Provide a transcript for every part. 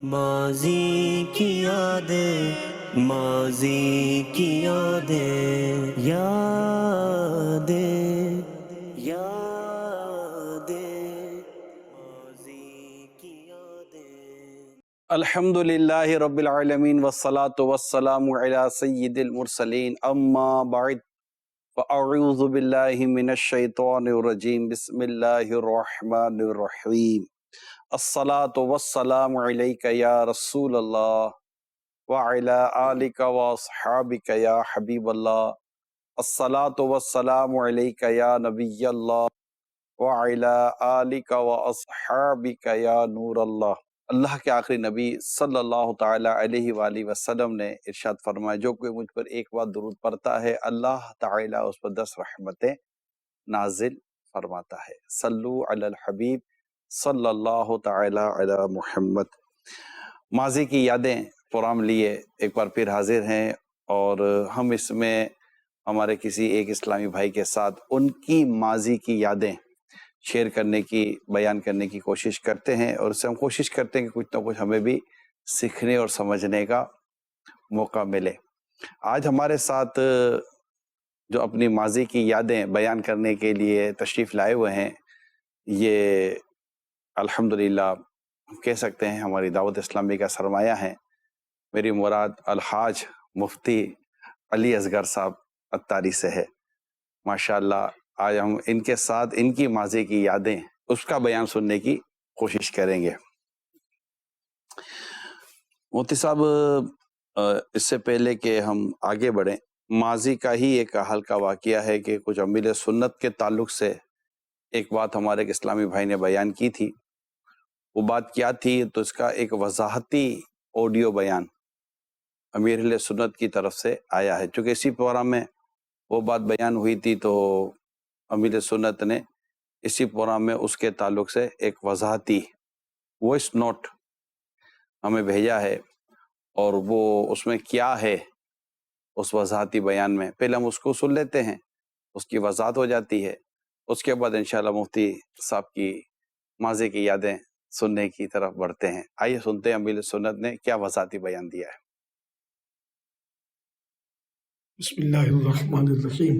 ماضی کی یادیں، ماضی کی یادیں، یادیں یادیں، ماضی کی یادیں۔ الحمد للہ رب العالمین والصلاة والسلام علی سید المرسلین، اما بعد فاعوذ باللہ من الشیطان الرجیم، بسم اللہ الرحمن الرحیم۔ الصلاة والسلام علیک یا رسول اللہ وعلی آلک واصحابک یا حبیب اللہ۔ الصلاة والسلام علیک یا نبی اللہ وعلی آلک واصحابک یا نور اللہ۔ اللہ کے آخری نبی صلی اللہ تعالیٰ علیہ وآلہ وسلم نے ارشاد فرمایا، جو کوئی مجھ پر ایک بار درود پڑھتا ہے اللہ تعالیٰ اس پر 10 رحمتیں نازل فرماتا ہے۔ صلو علی الحبیب صلی اللہ تعالیٰ علی محمد۔ ماضی کی یادیں پروگرام لیے ایک بار پھر حاضر ہیں، اور ہم اس میں ہمارے کسی ایک اسلامی بھائی کے ساتھ ان کی ماضی کی یادیں شیئر کرنے کی، بیان کرنے کی کوشش کرتے ہیں، اور اس سے ہم کوشش کرتے ہیں کہ کچھ نہ کچھ ہمیں بھی سیکھنے اور سمجھنے کا موقع ملے۔ آج ہمارے ساتھ جو اپنی ماضی کی یادیں بیان کرنے کے لیے تشریف لائے ہوئے ہیں، یہ الحمدللہ کہہ سکتے ہیں ہماری دعوت اسلامی کا سرمایہ ہیں۔ میری مراد الحاج مفتی علی اصغر صاحب اتاری سے ہے۔ ماشاءاللہ آج ہم ان کے ساتھ ان کی ماضی کی یادیں، اس کا بیان سننے کی کوشش کریں گے۔ مفتی صاحب، اس سے پہلے کہ ہم آگے بڑھیں، ماضی کا ہی ایک ہلکا واقعہ ہے کہ کچھ امیل سنت کے تعلق سے ایک بات ہمارے ایک اسلامی بھائی نے بیان کی تھی۔ وہ بات کیا تھی؟ تو اس کا ایک وضاحتی آڈیو بیان امیر اہل سنت کی طرف سے آیا ہے۔ چونکہ اسی پروگرام میں وہ بات بیان ہوئی تھی، تو امیر سنت نے اسی پروگرام میں اس کے تعلق سے ایک وضاحتی وائس نوٹ ہمیں بھیجا ہے، اور وہ اس میں کیا ہے اس وضاحتی بیان میں، پہلے ہم اس کو سن لیتے ہیں، اس کی وضاحت ہو جاتی ہے، اس کے بعد انشاءاللہ مفتی صاحب کی ماضی کی یادیں سننے کی طرف بڑھتے ہیں۔ آئیے سنتے ہیں امیر سنت نے کیا وضاحتی بیان دیا ہے۔ بسم اللہ الرحمن الرحیم۔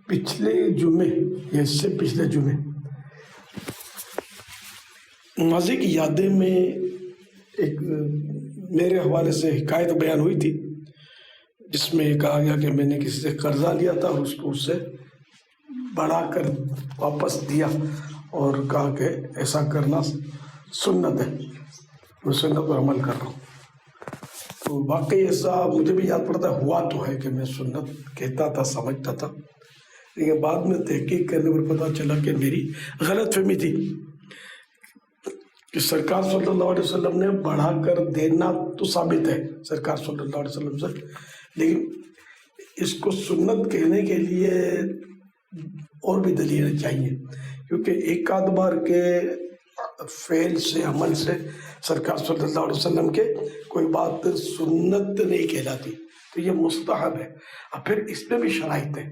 پچھلے جمعے یا اس سے پچھلے جمعے ماضی کی یادیں میں ایک میرے حوالے سے حکایت بیان ہوئی تھی، جس میں یہ کہا گیا کہ میں نے کسی سے قرضہ لیا تھا اور اس کو اس سے بڑھا کر واپس دیا، اور کہا کہ ایسا کرنا سنت ہے، میں سنت پر عمل کر رہا ہوں۔ تو واقعی ایسا مجھے بھی یاد پڑتا ہے، ہوا تو ہے کہ میں سنت کہتا تھا، سمجھتا تھا، لیکن بعد میں تحقیق کرنے پر پتہ چلا کہ میری غلط فہمی تھی کہ سرکار صلی اللہ علیہ وسلم نے بڑھا کر دینا تو ثابت ہے سرکار صلی اللہ علیہ وسلم سے، لیکن اس کو سنت کہنے کے لیے اور بھی دلیلیں چاہیے، کیونکہ ایک آدھ بار کے فعل سے، عمل سے سرکار صلی اللہ علیہ وسلم کے کوئی بات سنت نہیں کہلاتی، تو یہ مستحب ہے۔ اب پھر اس میں بھی شرائط ہے،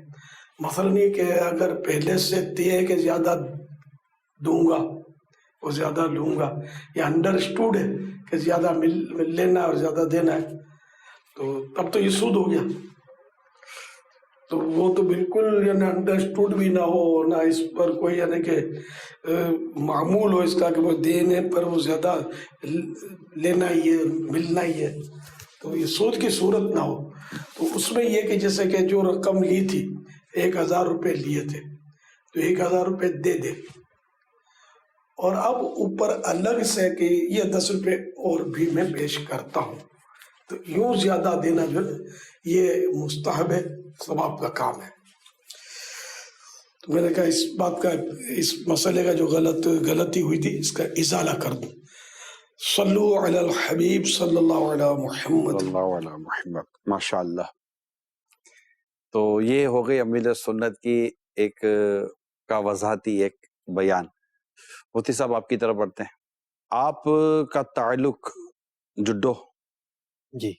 مثلا یہ کہ اگر پہلے سے طے ہے کہ زیادہ دوں گا اور زیادہ لوں گا، یا انڈرسٹوڈ ہے کہ زیادہ لینا اور زیادہ دینا ہے، تو تب تو یہ سود ہو گیا۔ تو وہ تو بالکل یعنی انڈرسٹوڈ بھی نہ ہو، نہ اس پر کوئی یعنی کہ معمول ہو اس کا کہ وہ دینے پر وہ زیادہ لینا ہی ہے، ملنا ہی ہے، تو یہ سود کی صورت نہ ہو۔ تو اس میں یہ کہ جیسے کہ جو رقم لی تھی، 1000 روپے لیے تھے، تو 1000 روپے دے دے، اور اب اوپر الگ سے کہ یہ 10 روپے اور بھی میں پیش کرتا ہوں، تو یوں زیادہ دینا جو ہے یہ مستحب ہے، ثواب کا کام ہے۔ تو میں نے کہا اس بات کا، اس مسئلے کا جو غلطی ہوئی تھی، اس کا ازالہ کر دوں۔ صلو علی الحبیب صلی اللہ علی محمد۔ صلی اللہ علیہ محمد۔ ماشاءاللہ۔ تو یہ ہو گئی امیر سنت کی ایک کا وضاحتی ایک بیان۔ مفتی صاحب آپ کی طرف بڑھتے ہیں۔ آپ کا تعلق جڈو، جی،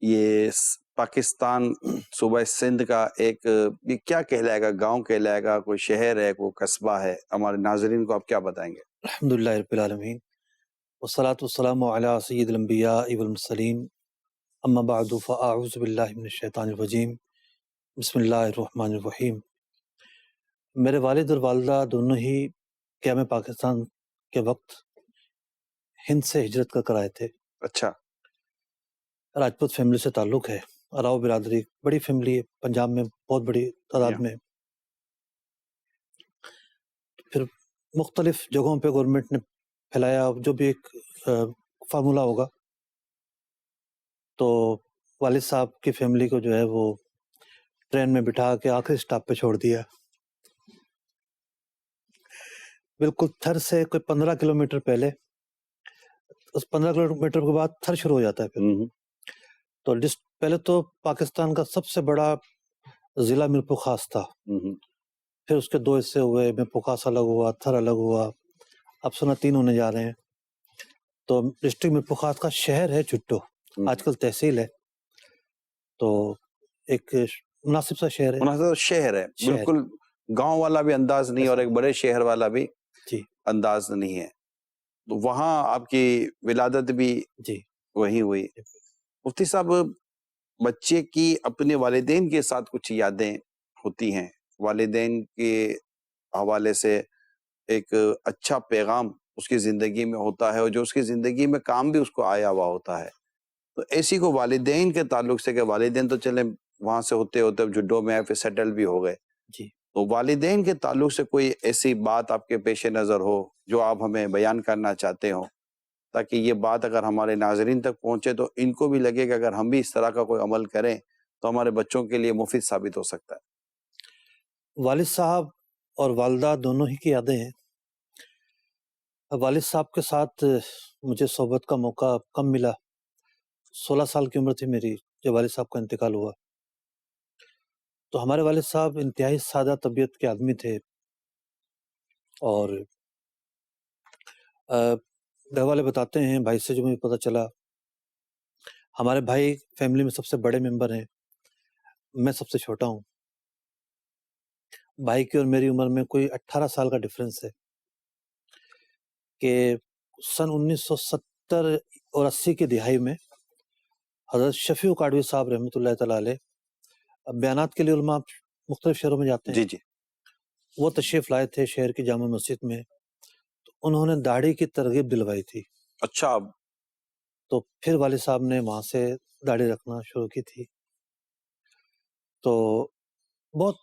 یہ پاکستان صوبہ سندھ کا ایک، یہ کیا کہلائے گا، گاؤں کہلائے گا، کوئی شہر ہے، کوئی قصبہ ہے؟ ہمارے ناظرین کو آپ کیا بتائیں گے؟ الحمدللہ رب العالمین، والصلاة والسلام على سید الانبیاء والمرسلین اما بعد فاعوذ باللہ من الشیطان الرجیم بسم اللہ الرحمن الرحیم۔ میرے والد اور والدہ دونوں ہی قیام پاکستان کے وقت ہند سے ہجرت کر آئے تھے۔ اچھا، راجپوت فیملی سے تعلق ہے، راؤ برادری بڑی فیملی ہے پنجاب میں، بہت بڑی تعداد میں۔ پھر مختلف جگہوں پہ گورنمنٹ نے پھیلایا جو بھی ایک فارمولا ہوگا، تو والد صاحب کی فیملی کو جو ہے وہ ٹرین میں بٹھا کے آخری سٹاپ پہ چھوڑ دیا۔ بالکل تھر سے کوئی 15 کلومیٹر پہلے، اس 15 کلومیٹر کے بعد تھر شروع ہو جاتا ہے۔ پھر تو پہلے تو پاکستان کا سب سے بڑا ضلع میرپور خاص تھا، پھر اس کے 2 حصے ہوئے، میرپور خاص الگ ہوا، تھر الگ ہوا، اب سنا 3 ہونے جا رہے ہیں۔ تو ڈسٹرکٹ میرپور خاص کا شہر ہے چٹو، آج کل تحصیل ہے، تو ایک مناسب سا شہر ہے۔ مناسب شہر ہے، بالکل گاؤں والا بھی انداز نہیں اور ایک بڑے شہر والا بھی جی انداز نہیں ہے۔ تو وہاں آپ کی ولادت بھی جی وہی ہوئی۔ مفتی صاحب، بچے کی اپنے والدین کے ساتھ کچھ یادیں ہوتی ہیں، والدین کے حوالے سے ایک اچھا پیغام اس کی زندگی میں ہوتا ہے، اور جو اس کی زندگی میں کام بھی اس کو آیا ہوا ہوتا ہے۔ تو ایسی کو والدین کے تعلق سے، کہ والدین تو چلے وہاں سے ہوتے ہوتے اب جڈو میں آئے، پھر سیٹل بھی ہو گئے، جی تو والدین کے تعلق سے کوئی ایسی بات آپ کے پیش نظر ہو جو آپ ہمیں بیان کرنا چاہتے ہو، تاکہ یہ بات اگر ہمارے ناظرین تک پہنچے تو ان کو بھی لگے کہ اگر ہم بھی اس طرح کا کوئی عمل کریں تو ہمارے بچوں کے لیے مفید ثابت ہو سکتا ہے۔ والد صاحب اور والدہ دونوں ہی کی یادیں ہیں۔ والد صاحب کے ساتھ مجھے صحبت کا موقع کم ملا، 16 سال کی عمر تھی میری جب والد صاحب کا انتقال ہوا۔ تو ہمارے والد صاحب انتہائی سادہ طبیعت کے آدمی تھے، اور گھر والے بتاتے ہیں، بھائی سے جو مجھے پتہ چلا، ہمارے بھائی فیملی میں سب سے بڑے ممبر ہیں، میں سب سے چھوٹا ہوں۔ بھائی کی اور میری عمر میں کوئی 18 سال کا ڈفرنس ہے، کہ سن 1970 اور 80 کی دہائی میں حضرت شفیع کاڑوی صاحب رحمۃ اللہ تعالیٰ علیہ بیانات کے لیے علماء مختلف شہروں میں جاتے ہیں، جی جی، وہ تشریف لائے تھے شہر کی جامع مسجد میں، تو انہوں نے داڑھی کی ترغیب دلوائی تھی، اچھا، تو پھر والد صاحب نے وہاں سے داڑھی رکھنا شروع کی تھی۔ تو بہت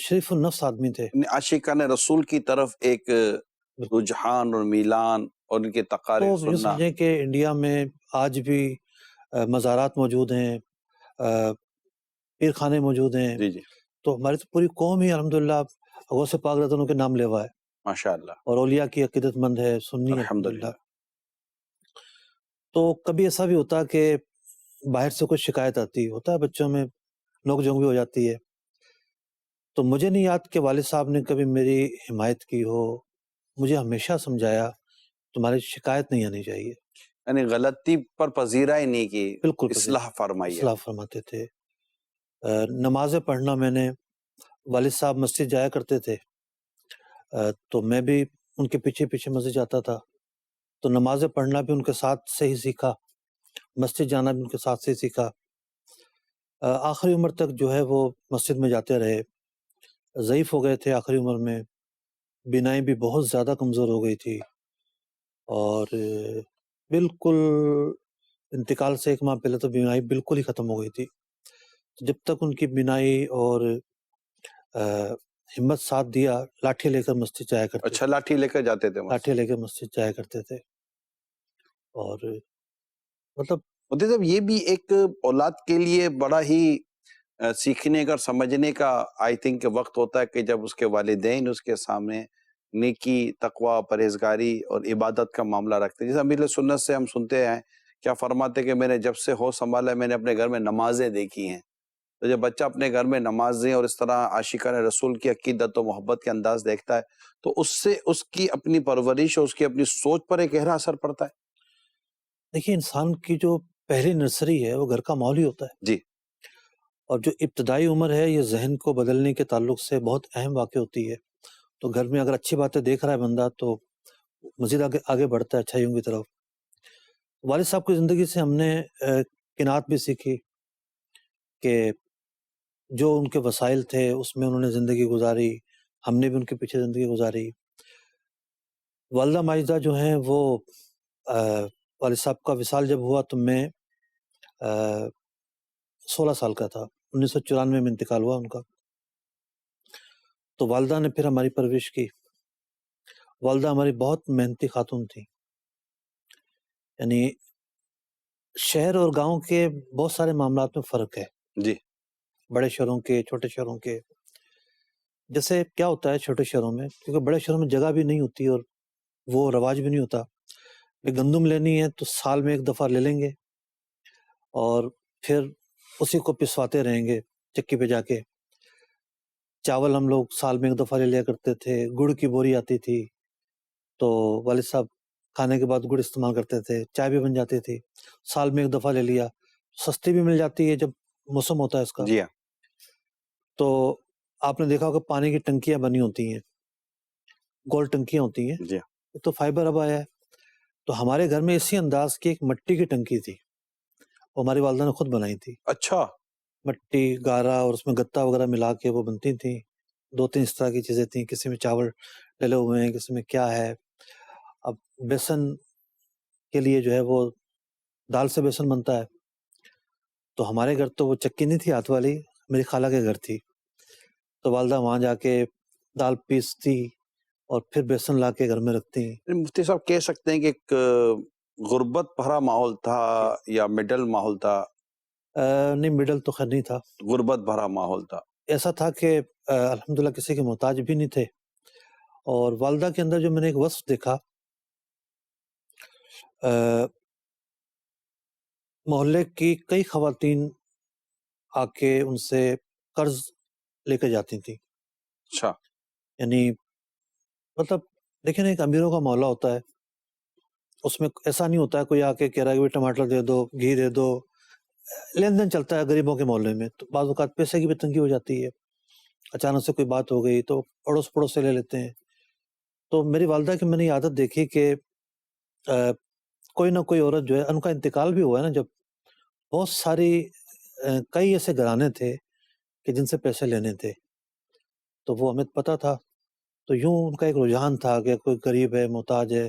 شریف النفس آدمی تھے۔ عاشقان رسول کی طرف ایک رجحان اور میلان اور ان کے تقاریر تو یہ سننا۔ سمجھیں کہ انڈیا میں آج بھی مزارات موجود ہیں، پیر خانے موجود ہیں، جی جی، تو ہماری تو پوری قوم ہی الحمدللہ غوث پاک رضی اللہ عنہ کے نام لیوا ہے، ماشاء اللہ، اور اولیاء کی عقیدت مند ہے، سنی ہے الحمدللہ۔ الحمدللہ۔ تو کبھی ایسا بھی ہوتا کہ باہر سے کوئی شکایت آتی ہوتا ہے، بچوں میں نوک جھونک بھی ہو جاتی ہے، تو مجھے نہیں یاد کہ والد صاحب نے کبھی میری حمایت کی ہو، مجھے ہمیشہ سمجھایا تمہاری شکایت نہیں آنی چاہیے، یعنی غلطی پر پذیرائی نہیں کی، بالکل اصلاح فرمائی ہے۔ اصلاح فرماتے تھے۔ نمازیں پڑھنا، میں نے والد صاحب مسجد جایا کرتے تھے، تو میں بھی ان کے پیچھے پیچھے مسجد جاتا تھا، تو نمازیں پڑھنا بھی ان کے ساتھ سے ہی سیکھا، مسجد جانا بھی ان کے ساتھ سے ہی سیکھا۔ آخری عمر تک جو ہے وہ مسجد میں جاتے رہے، ضعیف ہو گئے تھے آخری عمر میں، بینائی بھی بہت زیادہ کمزور ہو گئی تھی، اور بالکل انتقال سے 1 ماہ پہلے تو بینائی بالکل ہی ختم ہو گئی تھی۔ جب تک ان کی بینائی اور ہمت ساتھ دیا، لاٹھی لے کر مسجد جایا کرتے اچھا، لاٹھی لے کر جاتے تھے مسجد۔ لاٹھی لے کر مسجد جایا کرتے تھے، اور مطلب مفتی صاحب، یہ بھی ایک اولاد کے لیے بڑا ہی سیکھنے کا اور سمجھنے کا آئی تھنک وقت ہوتا ہے، کہ جب اس کے والدین اس کے سامنے نیکی، تقوی، پرہیزگاری اور عبادت کا معاملہ رکھتے ہیں۔ جیسے امیر سنت سے ہم سنتے ہیں، کیا فرماتے کہ میں نے جب سے ہوش سنبھالا میں نے اپنے گھر میں نمازیں دیکھی ہیں۔ تو جب بچہ اپنے گھر میں نمازیں اور اس طرح عاشقان رسول کی عقیدت و محبت کے انداز دیکھتا ہے، تو اس سے اس کی اپنی پرورش اور اس کی اپنی سوچ پر ایک گہرا اثر پڑتا ہے۔ دیکھیے، انسان کی جو پہلی نرسری ہے وہ گھر کا ماحول ہی ہوتا ہے، جی، اور جو ابتدائی عمر ہے یہ ذہن کو بدلنے کے تعلق سے بہت اہم واقع ہوتی ہے۔ تو گھر میں اگر اچھی باتیں دیکھ رہا ہے بندہ تو مزید آگے بڑھتا ہے اچھائیوں کی طرف، والد صاحب کی زندگی سے ہم نے قناعت بھی سیکھی کہ جو ان کے وسائل تھے اس میں انہوں نے زندگی گزاری، ہم نے بھی ان کے پیچھے زندگی گزاری۔ والدہ ماجدہ جو ہیں وہ والد صاحب کا وصال جب ہوا تو میں 16 سال کا تھا، 1994 میں انتقال ہوا ان کا۔ تو والدہ نے پھر ہماری پرورش کی۔ والدہ ہماری بہت محنتی خاتون تھی، یعنی شہر اور گاؤں کے بہت سارے معاملات میں فرق ہے، جی بڑے شہروں کے، چھوٹے شہروں کے۔ جیسے کیا ہوتا ہے چھوٹے شہروں میں، کیونکہ بڑے شہروں میں جگہ بھی نہیں ہوتی اور وہ رواج بھی نہیں ہوتا، کہ گندم لینی ہے تو سال میں ایک دفعہ لے لیں گے اور پھر اسی کو پسواتے رہیں گے چکی پہ جا کے۔ چاول ہم لوگ سال میں ایک دفعہ لے لیا کرتے تھے، گڑ کی بوری آتی تھی تو والد صاحب کھانے کے بعد گڑ استعمال کرتے تھے، چائے بھی بن جاتی تھی، سال میں ایک دفعہ لے لیا، سستی بھی مل جاتی ہے جب موسم ہوتا ہے اس کا۔ جی ہاں تو آپ نے دیکھا ہوگا پانی کی ٹنکیاں بنی ہوتی ہیں، گول ٹنکیاں ہوتی ہیں، جی ہاں تو فائبر اب آیا ہے۔ تو ہمارے گھر میں اسی انداز کی ایک مٹی کی ٹنکی تھی، وہ ہماری والدہ نے خود بنائی تھی، اچھا مٹی گارا اور اس میں گتا وغیرہ ملا کے وہ بنتی تھیں۔ 2-3 اس طرح کی چیزیں تھیں، کسی میں چاول ڈلے ہوئے ہیں، کسی میں کیا ہے۔ اب بیسن کے لیے جو ہے وہ دال سے بیسن بنتا ہے، تو ہمارے گھر تو وہ چکی نہیں تھی ہاتھ والی، میری خالہ کے گھر تھی، تو والدہ وہاں جا کے دال پیستی اور پھر بیسن لا کے گھر میں رکھتی۔ مفتی صاحب کہہ سکتے ہیں کہ ایک غربت بھرا ماحول تھا یا مڈل ماحول تھا؟ نہیں، مڈل تو خیر نہیں تھا، غربت بھرا ماحول تھا۔ ایسا تھا کہ الحمدللہ کسی کے محتاج بھی نہیں تھے۔ اور والدہ کے اندر جو میں نے ایک وصف دیکھا، محلے کی کئی خواتین آ کے ان سے قرض لے کے جاتی تھیں، اچھا یعنی مطلب دیکھیں نا، ایک امیروں کا معاملہ ہوتا ہے، اس میں ایسا نہیں ہوتا ہے کوئی آ کے کہہ رہا ہے کہ ٹماٹر دے دو، گھی دے دو، لین دین چلتا ہے غریبوں کے محلے میں، تو بعض اوقات پیسے کی بھی تنگی ہو جاتی ہے، اچانک سے کوئی بات ہو گئی تو اڑوس پڑوس سے لے لیتے ہیں۔ تو میری والدہ کی میں نے یہ عادت دیکھی کہ کوئی نہ کوئی عورت جو ہے، ان کا انتقال بھی ہوا ہے نا جب، بہت ساری کئی ایسے گھرانے تھے کہ جن سے پیسے لینے تھے، تو وہ ہمیں پتہ تھا، تو یوں ان کا ایک رجحان تھا کہ کوئی غریب ہے، محتاج ہے،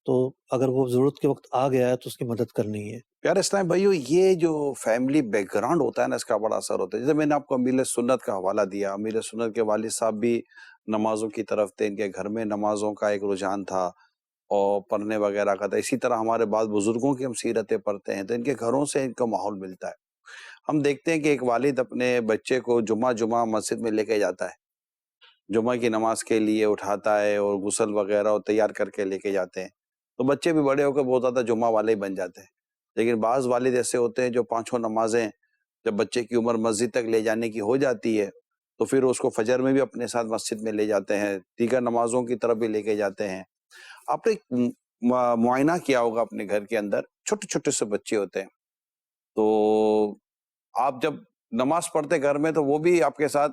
تو اگر وہ ضرورت کے وقت آ گیا ہے تو اس کی مدد کرنی ہے۔ پیارے اسلام بھائیو، یہ جو فیملی بیک گراؤنڈ ہوتا ہے نا، اس کا بڑا اثر ہوتا ہے۔ جیسے میں نے آپ کو امیر سنت کا حوالہ دیا، امیر سنت کے والد صاحب بھی نمازوں کی طرف تھے، ان کے گھر میں نمازوں کا ایک رجحان تھا اور پڑھنے وغیرہ کا تھا۔ اسی طرح ہمارے بعض بزرگوں کی ہم سیرتیں پڑھتے ہیں تو ان کے گھروں سے ان کا ماحول ملتا ہے۔ ہم دیکھتے ہیں کہ ایک والد اپنے بچے کو جمعہ مسجد میں لے کے جاتا ہے، جمعہ کی نماز کے لیے اٹھاتا ہے اور غسل وغیرہ اور تیار کر کے لے کے جاتے ہیں، تو بچے بھی بڑے ہو کے بہت زیادہ جمعہ والے ہی بن جاتے ہیں۔ لیکن بعض والد ایسے ہوتے ہیں جو 5 نمازیں جب بچے کی عمر مسجد تک لے جانے کی ہو جاتی ہے تو پھر اس کو فجر میں بھی اپنے ساتھ مسجد میں لے جاتے ہیں، دیگر نمازوں کی طرف بھی لے کے جاتے ہیں۔ آپ نے معائنہ کیا ہوگا اپنے گھر کے اندر، چھوٹے چھوٹے سے بچے ہوتے ہیں، تو آپ جب نماز پڑھتے گھر میں تو وہ بھی آپ کے ساتھ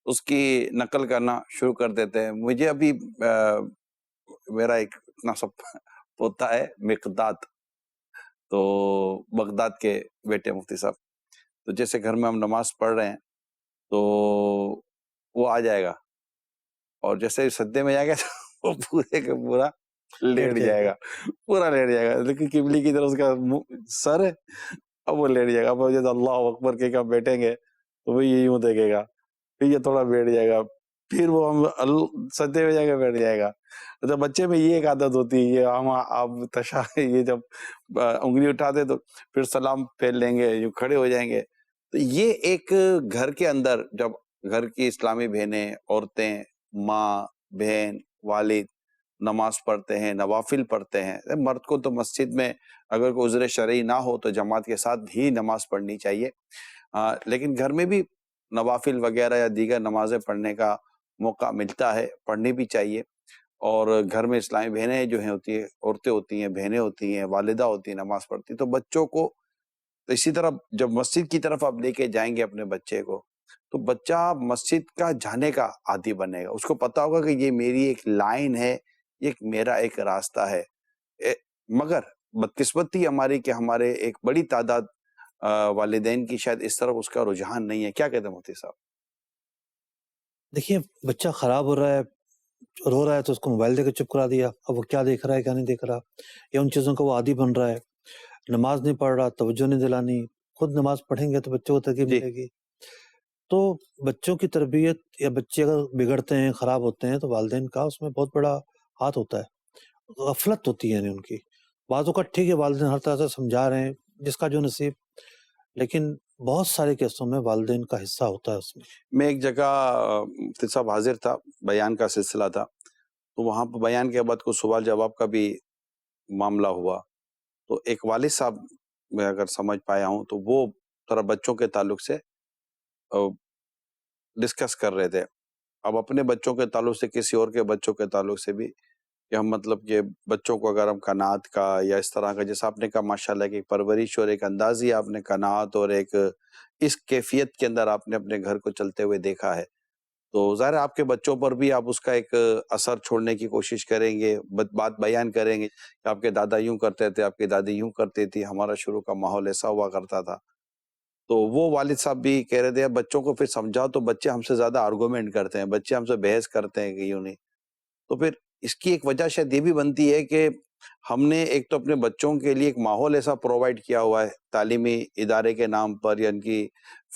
اس کی نقل کرنا شروع کر دیتے ہیں۔ مجھے ابھی میرا ایک اتنا سب پوتا ہے مقداد، تو بغداد کے بیٹے مفتی صاحب، تو جیسے گھر میں ہم نماز پڑھ رہے ہیں تو وہ آ جائے گا اور جیسے سجدے میں جائے گا وہ پورے کا پورا لیٹ جائے گا، پورا لیٹ جائے گا، لیکن قبلے کی طرف اس کا سر ہے، اب وہ لیٹ جائے گا۔ اب جیسے اللہ اکبر کے ہم بیٹھیں گے تو وہ یوں دیکھے گا، پھر یہ تھوڑا بیٹھ جائے گا، پھر وہ ہم سجدے میں جا کے بیٹھ جائے گا۔ تو بچے میں یہ ایک عادت ہوتی ہے، یہ ہم آپ یہ جب انگلی اٹھاتے تو پھر سلام پھیر لیں گے، یوں کھڑے ہو جائیں گے۔ تو یہ ایک گھر کے اندر جب گھر کی اسلامی بہنیں، عورتیں، ماں، بہن، والد نماز پڑھتے ہیں، نوافل پڑھتے ہیں، مرد کو تو مسجد میں اگر کوئی عذر شرعی نہ ہو تو جماعت کے ساتھ ہی نماز پڑھنی چاہیے، لیکن گھر میں بھی نوافل وغیرہ یا دیگر نمازیں پڑھنے کا موقع ملتا ہے، پڑھنی بھی چاہیے۔ اور گھر میں اسلامی بہنیں جو ہیں ہوتی ہیں، عورتیں ہوتی ہیں، بہنیں ہوتی ہیں، والدہ ہوتی ہیں، نماز پڑھتی ہیں، تو بچوں کو تو اسی طرح جب مسجد کی طرف آپ لے کے جائیں گے اپنے بچے کو تو بچہ مسجد کا جانے کا عادی بنے گا، اس کو پتا ہوگا کہ یہ میری ایک لائن ہے، یہ میرا ایک راستہ ہے۔ مگر بدقسمتی ہماری کہ ہمارے ایک بڑی تعداد والدین کی شاید اس طرف اس کا رجحان نہیں ہے. کیا کہتے ہیں مفتی صاحب؟ دیکھیے بچہ خراب ہو رہا ہے، رو رہا ہے تو اس کو موبائل دے کے چپ کرا دیا. اب وہ کیا دیکھ رہا ہے کیا نہیں دیکھ رہا، یا ان چیزوں کا وہ عادی بن رہا ہے. نماز نہیں پڑھ رہا، توجہ نہیں دلانی. خود نماز پڑھیں گے تو بچوں کو ترغیب جی ملے گی. تو بچوں کی تربیت، یا بچے اگر بگڑتے ہیں خراب ہوتے ہیں تو والدین کا اس میں بہت بڑا ہاتھ ہوتا ہے. غفلت ہوتی ہے یعنی ان کی. بعض اوقات ٹھیک ہے والدین ہر طرح سے سمجھا رہے ہیں، جس کا جو نصیب، لیکن بہت سارے کیسوں میں والدین کا حصہ ہوتا ہے اس میں. میں ایک جگہ مفتی صاحب حاضر تھا، بیان کا سلسلہ تھا، تو وہاں پہ بیان کے بعد کچھ سوال جواب کا بھی معاملہ ہوا. تو ایک والد صاحب میں اگر سمجھ پایا ہوں تو وہ ذرا بچوں کے تعلق سے ڈسکس کر رہے تھے. اب اپنے بچوں کے تعلق سے کسی اور کے بچوں کے تعلق سے بھی کہ ہم مطلب کہ بچوں کو اگر ہم قناعت کا یا اس طرح کا، جیسا آپ نے کہا ماشاءاللہ کہ پرورش اور ایک اندازی آپ نے قناعت اور ایک اس کیفیت کے اندر آپ نے اپنے گھر کو چلتے ہوئے دیکھا ہے، تو ظاہر ہے آپ کے بچوں پر بھی آپ اس کا ایک اثر چھوڑنے کی کوشش کریں گے، بات بیان کریں گے کہ آپ کے دادا یوں کرتے تھے، آپ کی دادی یوں کرتی تھی، ہمارا شروع کا ماحول ایسا ہوا کرتا تھا. تو وہ والد صاحب بھی کہہ رہے تھے بچوں کو پھر سمجھاؤ تو بچے ہم سے زیادہ آرگومنٹ کرتے ہیں، بچے ہم سے بحث کرتے ہیں کہ یوں نہیں. تو پھر اس کی ایک وجہ شاید یہ بھی بنتی ہے کہ ہم نے ایک تو اپنے بچوں کے لیے ایک ماحول ایسا پرووائڈ کیا ہوا ہے تعلیمی ادارے کے نام پر یا ان کی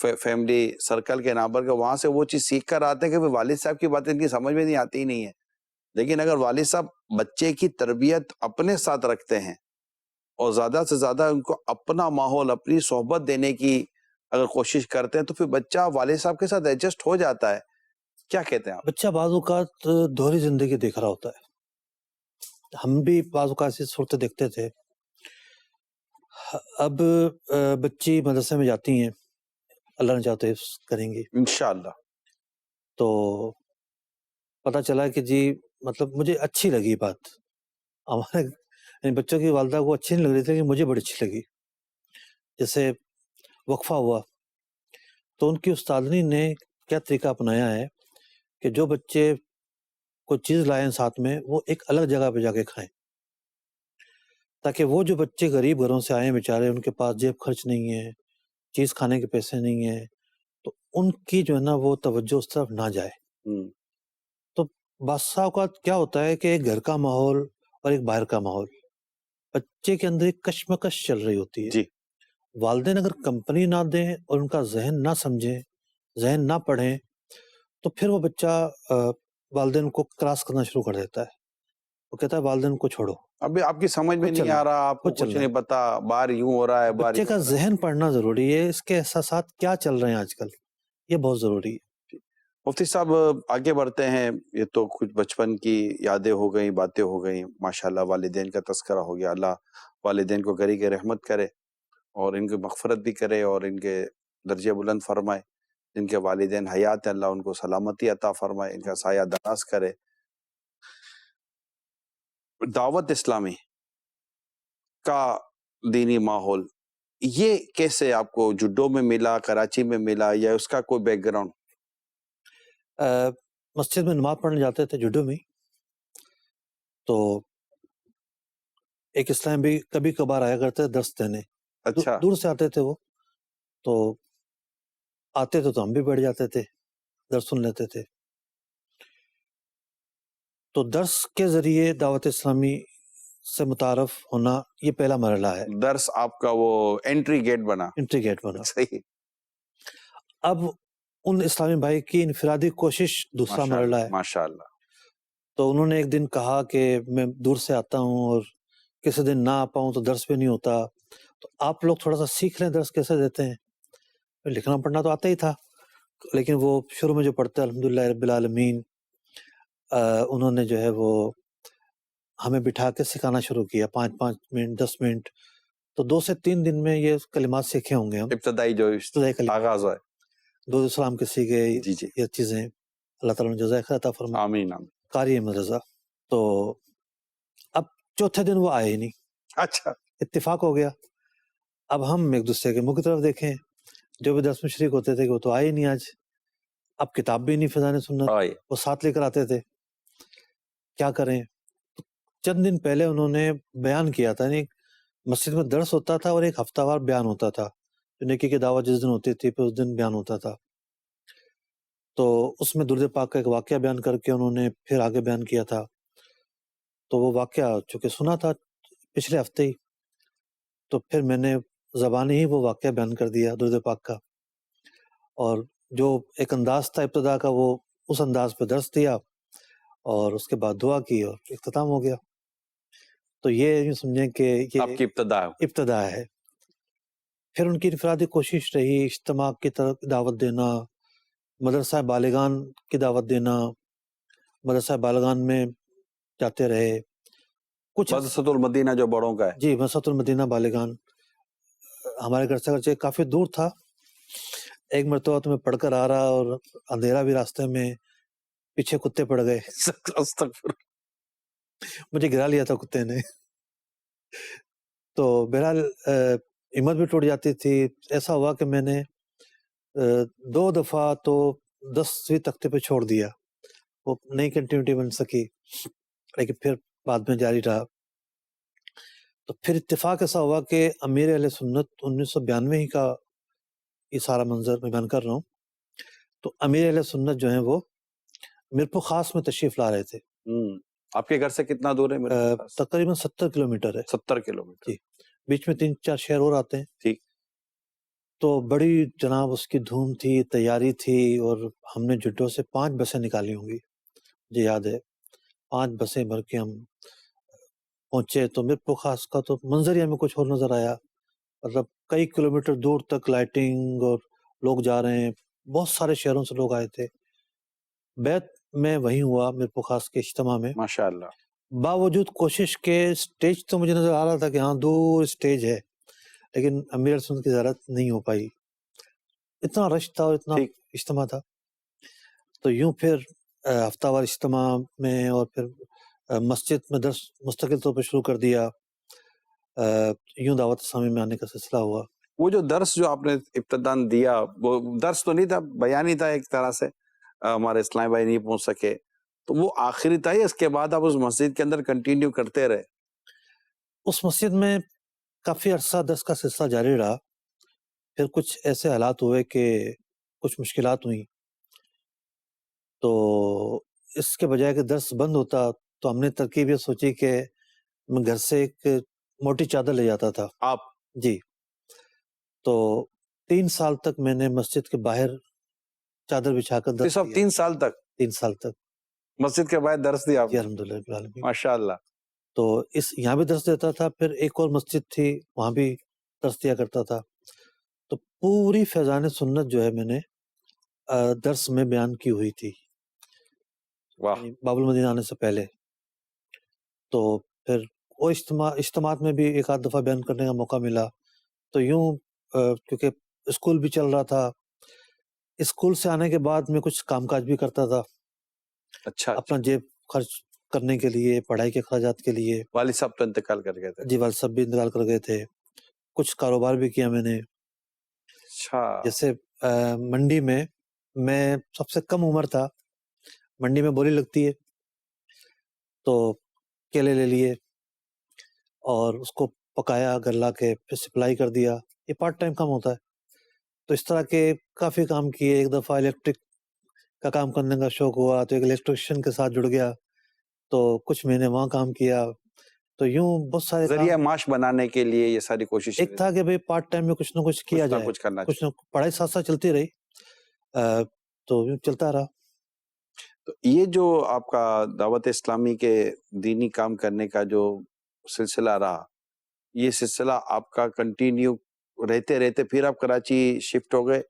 فیملی سرکل کے نام پر، کہ وہاں سے وہ چیز سیکھ کر آتے ہیں کہ والد صاحب کی باتیں ان کی سمجھ میں نہیں آتی ہی نہیں ہے. لیکن اگر والد صاحب بچے کی تربیت اپنے ساتھ رکھتے ہیں اور زیادہ سے زیادہ ان کو اپنا ماحول، اپنی صحبت دینے کی اگر کوشش کرتے ہیں تو پھر بچہ والد صاحب کے ساتھ ایڈجسٹ ہو جاتا ہے. کیا کہتے ہیں آپ؟ بچہ بعض اوقات دوہری زندگی دیکھ رہا ہوتا ہے. ہم بھی بعض اوقات ایسی صورتیں دیکھتے تھے. اب بچی مدرسے میں جاتی ہیں، اللہ نے چاہتے حفظ کریں گی، انشاءاللہ. تو پتہ چلا کہ جی مطلب مجھے اچھی لگی بات. ہمارے یعنی بچوں کی والدہ کو اچھی نہیں لگ رہی تھی، لیکن مجھے بڑی اچھی لگی. جیسے وقفہ ہوا تو ان کی استادنی نے کیا طریقہ اپنایا ہے کہ جو بچے کوئی چیز لائیں ساتھ میں وہ ایک الگ جگہ پہ جا کے کھائیں، تاکہ وہ جو بچے غریب گھروں سے آئے بیچارے، ان کے پاس جیب خرچ نہیں ہے، چیز کھانے کے پیسے نہیں ہیں، تو ان کی جو ہے نا وہ توجہ اس طرف نہ جائے. تو بعض اوقات کیا ہوتا ہے کہ ایک گھر کا ماحول اور ایک باہر کا ماحول، بچے کے اندر ایک کشمکش چل رہی ہوتی ہے. جی والدین اگر کمپنی نہ دیں اور ان کا ذہن نہ سمجھیں، ذہن نہ پڑھیں، تو پھر وہ بچہ والدین کو کراس کرنا شروع کر دیتا ہے. وہ کہتا ہے والدین کو چھوڑو، ابھی آپ کی سمجھ میں خود نہیں چلنا آ رہا، آپ کو خود چلنا کچھ ہے. نہیں پتا، باہر یوں ہو رہا ہے، باہر بچے یوں کا ہو رہا ہے. ذہن پڑھنا ضروری ہے، اس کے احساسات کیا چل رہے ہیں آج کل، یہ بہت ضروری ہے. مفتی صاحب آگے بڑھتے ہیں. یہ تو کچھ بچپن کی یادیں ہو گئیں، باتیں ہو گئیں، ماشاءاللہ والدین کا تذکرہ ہو گیا. اللہ والدین کو گھر کی رحمت کرے اور ان کی مغفرت بھی کرے اور ان کے درجے بلند فرمائے. جن کے والدین حیات ہیں اللہ ان کو سلامتی عطا فرمائے، ان کا سایہ دراز کرے. دعوت اسلامی کا دینی ماحول یہ کیسے آپ کو جڈو میں ملا، کراچی میں ملا، یا اس کا کوئی بیک گراؤنڈ؟ مسجد میں نماز پڑھنے جاتے تھے جڈو میں، تو ایک اسلام بھی کبھی کبھار آیا کرتے درس دینے. اچھا. دور سے آتے تھے وہ، تو آتے تھے تو ہم بھی بیٹھ جاتے تھے، درس سن لیتے تھے. تو درس کے ذریعے دعوت اسلامی سے متعارف ہونا یہ پہلا مرحلہ ہے، درس آپ کا وہ انٹری گیٹ بنا. انٹری گیٹ بنا. صحیح. اب ان اسلامی بھائی کی انفرادی کوشش دوسرا مرحلہ ہے. ماشاءاللہ. تو انہوں نے ایک دن کہا کہ میں دور سے آتا ہوں اور کسی دن نہ آ پاؤں تو درس بھی نہیں ہوتا، تو آپ لوگ تھوڑا سا سیکھ لیں درس کیسے دیتے ہیں. لکھنا پڑھنا تو آتا ہی تھا، لیکن وہ شروع میں جو پڑھتے الحمدللہ رب العالمین، انہوں نے جو ہے وہ ہمیں بٹھا کے سکھانا شروع کیا، 5 منٹ 10 منٹ. تو 2 سے 3 دن میں یہ کلمات سیکھے ہوں گے ہم، ابتدائی جو آغاز ہے. درود السلام کے سیکھے، جی جی. یہ چیزیں اللہ تعالیٰ نے جزائے خیر عطا فرمائے. آمین آمین. قاری احمد رضا. تو اب چوتھے دن وہ آئے ہی نہیں، اچھا. اتفاق ہو گیا. اب ہم ایک دوسرے کے منہ کی طرف دیکھیں، جو بھی درس میں شریک ہوتے تھے کہ وہ تو آئے ہی نہیں آج. اب کتاب بھی نہیں فضان سنت وہ ساتھ لے کر آتے تھے، کیا کریں. چند دن پہلے انہوں نے بیان کیا تھا، یعنی مسجد میں درس ہوتا تھا اور ایک ہفتہ وار بیان ہوتا تھا، نیکی کی دعوت جس دن ہوتی تھی پھر اس دن بیان ہوتا تھا. تو اس میں درود پاک کا ایک واقعہ بیان کر کے انہوں نے پھر آگے بیان کیا تھا. تو وہ واقعہ چونکہ سنا تھا پچھلے ہفتے ہی، تو پھر میں نے زبانی ہی وہ واقعہ بیان کر دیا درود پاک کا، اور جو ایک انداز تھا ابتدا کا وہ اس انداز پہ درس دیا اور اس کے بعد دعا کی اور اختتام ہو گیا. تو یہ یوں سمجھیں کہ یہ آپ کی ابتدا ہے. پھر ان کی انفرادی کوشش رہی اجتماع کی طرف دعوت دینا، مدرسہ بالغان کی دعوت دینا، مدرسہ بالغان میں جاتے رہے کچھ. مدرسۃ المدینہ جو بڑوں کا ہے. جی، مدرسۃ المدینہ بالغان ہمارے گھر سے اگرچہ کافی دور تھا. ایک مرتبہ تو میں پڑھ کر آ رہا اور اندھیرا بھی راستے میں، پیچھے کتے پڑ گئے، مجھے گرا لیا تھا کتے نے. تو بہرحال ہمت بھی ٹوٹ جاتی تھی. ایسا ہوا کہ میں نے 2 دفعہ تو 10ویں تختے پہ چھوڑ دیا، وہ نئی کنٹینیوٹی بن سکی، لیکن پھر بعد میں جاری رہا. تو پھر اتفاق ایسا ہوا کہ امیر اہل سنت 1992 ہی کا یہ سارا منظر میں بیان کر رہا ہوں. تو امیر اہل سنت جو ہیں وہ میرپور خاص میں تشریف لا رہے تھے. آپ کے گھر سے کتنا دور ہے؟ تقریباً 70 کلومیٹر ہے. 70 کلومیٹر. جی، بیچ میں 3-4 شہر اور آتے ہیں. ٹھیک. تو بڑی جناب اس کی دھوم تھی، تیاری تھی، اور ہم نے جڈو سے 5 بسیں نکالی ہوں گی، مجھے یاد ہے. 5 بسیں بھر کے ہم پہنچے. تو میرپور خاص کا تو منظر ہی ہمیں کچھ اور نظر آیا. مطلب کئی کلومیٹر دور تک لائٹنگ اور لوگ جا رہے ہیں، بہت سارے شہروں سے لوگ آئے تھے. بیت میں وہیں ہوا میرپور خاص کے اجتماع میں. ماشاءاللہ. باوجود کوشش کے اسٹیج تو مجھے نظر آ رہا تھا کہ ہاں دور اسٹیج ہے، لیکن امیر سنت کی زیارت نہیں ہو پائی. اتنا رش تھا اور اتنا اجتماع تھا. تو یوں پھر ہفتہ وار اجتماع میں اور پھر مسجد میں درس مستقل طور پہ شروع کر دیا. یوں دعوت اسلامی میں آنے کا سلسلہ ہوا. وہ جو درس جو آپ نے ابتداً دیا وہ درس تو نہیں تھا، بیان ہی تھا ایک طرح سے، ہمارے اسلامی بھائی نہیں پہنچ سکے، تو وہ آخری تھا. اس کے بعد آپ اس مسجد کے اندر کنٹینیو کرتے رہے؟ اس مسجد میں کافی عرصہ درس کا سلسلہ جاری رہا. پھر کچھ ایسے حالات ہوئے کہ کچھ مشکلات ہوئیں، تو اس کے بجائے کہ درس بند ہوتا تو ہم نے ترکیب یہ سوچی کہ میں گھر سے ایک موٹی چادر لے جاتا تھا. آپ؟ جی. تو 3 سال تک میں نے مسجد کے باہر چادر بچھا کر درس دیا. 3 سال تک؟ 3 سال تک مسجد کے باہر درس دیا آپ؟ جی الحمدللہ رب العالمین. ماشاءاللہ. تو یہاں بھی درس دیتا تھا، پھر ایک اور مسجد تھی وہاں بھی درس دیا کرتا تھا. تو پوری فیضان سنت جو ہے میں نے درس میں بیان کی ہوئی تھی، باب المدینہ آنے سے پہلے. تو پھر وہ اجتماعات میں بھی ایک آدھ دفعہ بیان کرنے کا موقع ملا. تو یوں کیونکہ اسکول بھی چل رہا تھا، اسکول سے آنے کے بعد میں کچھ کام کاج بھی کرتا تھا. اچھا. اپنا جیب خرچ کرنے کے لیے، پڑھائی کے اخراجات کے لیے. والد صاحب تو انتقال کر گئے تھے؟ جی والد صاحب بھی انتقال کر گئے تھے. کچھ کاروبار بھی کیا میں نے. اچھا. جیسے منڈی میں سب سے کم عمر تھا، منڈی میں بولی لگتی ہے، تو کیلے لے لیے اور اس کو پکایا گھر لا کے، پھر سپلائی کر دیا. یہ پارٹ ٹائم کام ہوتا ہے. تو اس طرح کے کافی کام کیے. ایک دفعہ الیکٹرک کا کام کرنے کا شوق ہوا تو ایک الیکٹریشین کے ساتھ جڑ گیا، تو کچھ مہینے وہاں کام کیا. تو یوں بہت سارے ذریعہ معاش بنانے کے لیے یہ ساری کوشش. ایک تھا کہ بھئی پارٹ ٹائم میں کچھ نہ کچھ کیا جائے، کچھ کرنا، کچھ نہ پڑھائی ساتھ ساتھ چلتی رہی. تو یوں چلتا رہا. تو یہ جو آپ کا دعوت اسلامی کے دینی کام کرنے کا جو سلسلہ رہا، یہ سلسلہ آپ کا کنٹینیو رہتے رہتے پھر آپ کراچی شفٹ ہو گئے.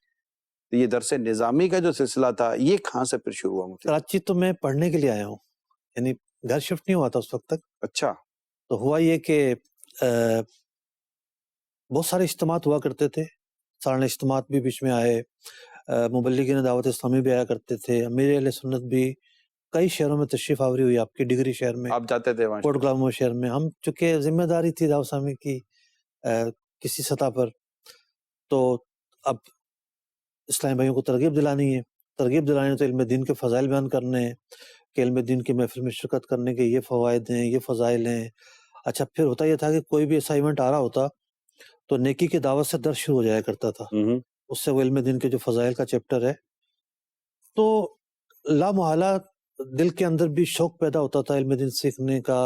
یہ درس نظامی کا جو سلسلہ تھا یہ کہاں سے پھر شروع ہوا؟ کراچی تو میں پڑھنے کے لیے آیا ہوں، یعنی گھر شفٹ نہیں ہوا تھا اس وقت تک. اچھا. تو ہوا یہ کہ بہت سارے اجتماعات ہوا کرتے تھے، سالانہ اجتماعات بھی بیچ میں آئے. مبلغین دعوت اسلامی بھی آیا کرتے تھے. امیر اہل سنت بھی کئی شہروں میں تشریف آوری ہوئی. آپ کی ڈگری شہر میں آپ جاتے تھے؟ کوٹ گلامو شہر میں. ہم چونکہ ذمہ داری تھی دعوت اسلامی کی کسی سطح پر، تو اب اسلامی بھائیوں کو ترغیب دلانی ہے. ترغیب دلانی تو علم دین کے فضائل بیان کرنے ہیں کہ علم دین کی محفل میں شرکت کرنے کے یہ فوائد ہیں، یہ فضائل ہیں. اچھا پھر ہوتا یہ تھا کہ کوئی بھی ایسا ایونٹ آ رہا ہوتا تو نیکی کی دعوت سے درس شروع ہو جایا کرتا تھا، اس سے وہ علم دین کے جو فضائل کا چیپٹر ہے، تو لا محالہ دل کے اندر بھی شوق پیدا ہوتا تھا علم دین سیکھنے کا،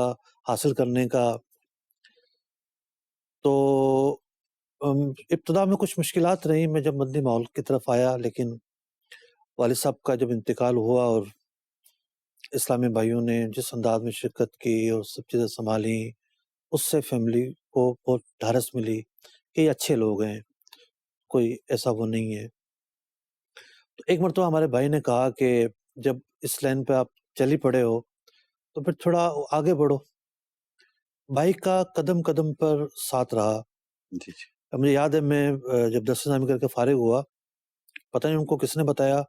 حاصل کرنے کا۔ تو ابتدا میں کچھ مشکلات رہی میں جب مدنی ماحول کی طرف آیا، لیکن والد صاحب کا جب انتقال ہوا اور اسلامی بھائیوں نے جس انداز میں شرکت کی اور سب چیزیں سنبھالی، اس سے فیملی کو بہت ڈھارس ملی کہ یہ اچھے لوگ ہیں، کوئی ایسا وہ نہیں ہے۔ تو ایک مرتبہ ہمارے بھائی نے کہا کہ جب اس لائن پہ آپ چلی پڑے ہو تو پھر تھوڑا آگے بڑھو۔ بھائی کا قدم قدم پر ساتھ رہا۔ جی جی اب مجھے یاد ہے میں جب درس نظامی کر کے فارغ ہوا، پتہ نہیں ان کو کس نے بتایا،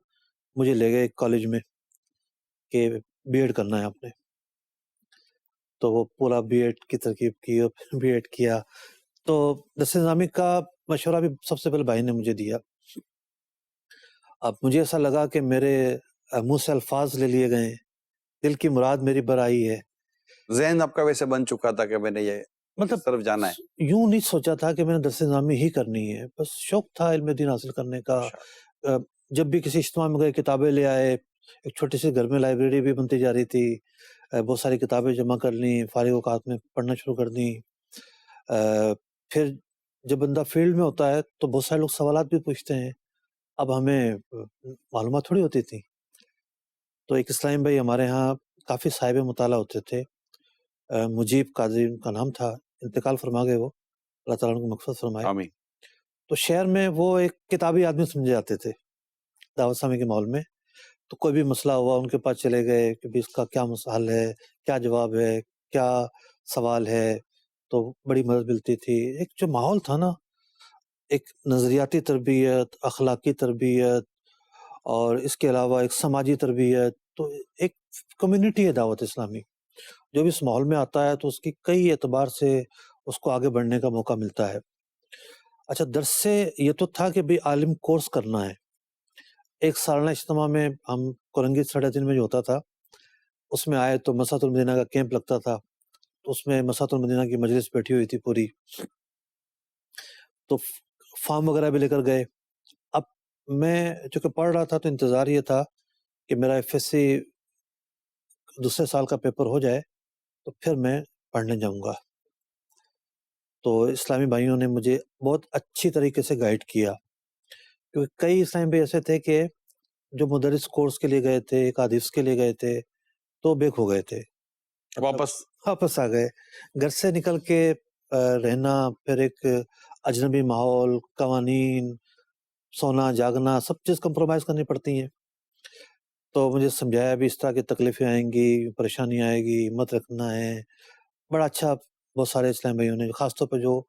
مجھے لے گئے کالج میں کہ بی ایڈ کرنا ہے آپ نے۔ تو وہ پورا بی ایڈ کی ترکیب کی اور پھر بی ایڈ کیا۔ تو درس نظامی کا مشورہ بھی سب سے پہلے بھائی نے مجھے دیا۔ اب مجھے ایسا لگا کہ میرے منہ سے الفاظ لے لیے گئے، دل کی مراد میری بر آئی ہے۔ ذہن آپ کا ویسے بن چکا تھا کہ میں نے یہ مطلب اس طرف جانا ہے؟ یوں نہیں سوچا تھا کہ میں نے درس نظامی ہی کرنی ہے، بس شوق تھا علم دین حاصل کرنے کا۔ جب بھی کسی اجتماع میں گئے کتابیں لے آئے، ایک چھوٹی سی گھر میں لائبریری بھی بنتی جا رہی تھی، بہت ساری کتابیں جمع کر لیں، فارغ اوقات میں پڑھنا شروع کر دیں۔ پھر جب بندہ فیلڈ میں ہوتا ہے تو بہت سارے لوگ سوالات بھی پوچھتے ہیں، اب ہمیں معلومات تھوڑی ہوتی تھی۔ تو ایک اسلام بھائی ہمارے ہاں کافی صاحب مطالعہ ہوتے تھے، مجیب قاضی ان کا نام تھا، انتقال فرما گئے وہ، اللہ تعالیٰ ان کو مغفرت فرمائے۔ آمین۔ تو شہر میں وہ ایک کتابی آدمی سمجھے جاتے تھے دعوت اسلامی کے ماحول میں۔ تو کوئی بھی مسئلہ ہوا ان کے پاس چلے گئے کہ بھی اس کا کیا حل ہے، کیا جواب ہے، کیا سوال ہے، تو بڑی مدد ملتی تھی۔ ایک جو ماحول تھا نا، ایک نظریاتی تربیت، اخلاقی تربیت، اور اس کے علاوہ ایک سماجی تربیت، تو ایک کمیونٹی ہے دعوت اسلامی۔ جو بھی اس ماحول میں آتا ہے تو اس کی کئی اعتبار سے اس کو آگے بڑھنے کا موقع ملتا ہے۔ اچھا درس سے یہ تو تھا کہ بھی عالم کورس کرنا ہے۔ ایک سالانہ اجتماع میں ہم کورنگی 3.5 میں جو ہوتا تھا اس میں آئے تو مساحت المدینہ کا کیمپ لگتا تھا، تو اس میں مساحت المدینہ کی مجلس بیٹھی ہوئی تھی پوری، تو فارم وغیرہ بھی لے کر گئے۔ اب میں چونکہ پڑھ رہا تھا تو انتظار یہ تھا کہ میرا ایف ایس سی دوسرے سال کا پیپر ہو جائے تو پھر میں پڑھنے جاؤں گا۔ تو اسلامی بھائیوں نے مجھے بہت اچھی طریقے سے گائیڈ کیا، کیونکہ کئی اسلامی بھائی ایسے تھے کہ جو مدرس کورس کے لیے گئے تھے، ایک حدیث کے لیے گئے تھے، تو بیک ہو گئے تھے، واپس آ گئے۔ گھر سے نکل کے رہنا، پھر ایک اجنبی ماحول، قوانین، سونا جاگنا، سب چیز کمپرومائز کرنی پڑتی ہیں۔ تو مجھے سمجھایا بھی اس طرح کی تکلیفیں آئیں گی، پریشانی آئے گی، مت رکھنا ہے۔ بڑا اچھا بہت سارے اسلام بھائیوں نے، خاص طور پہ جو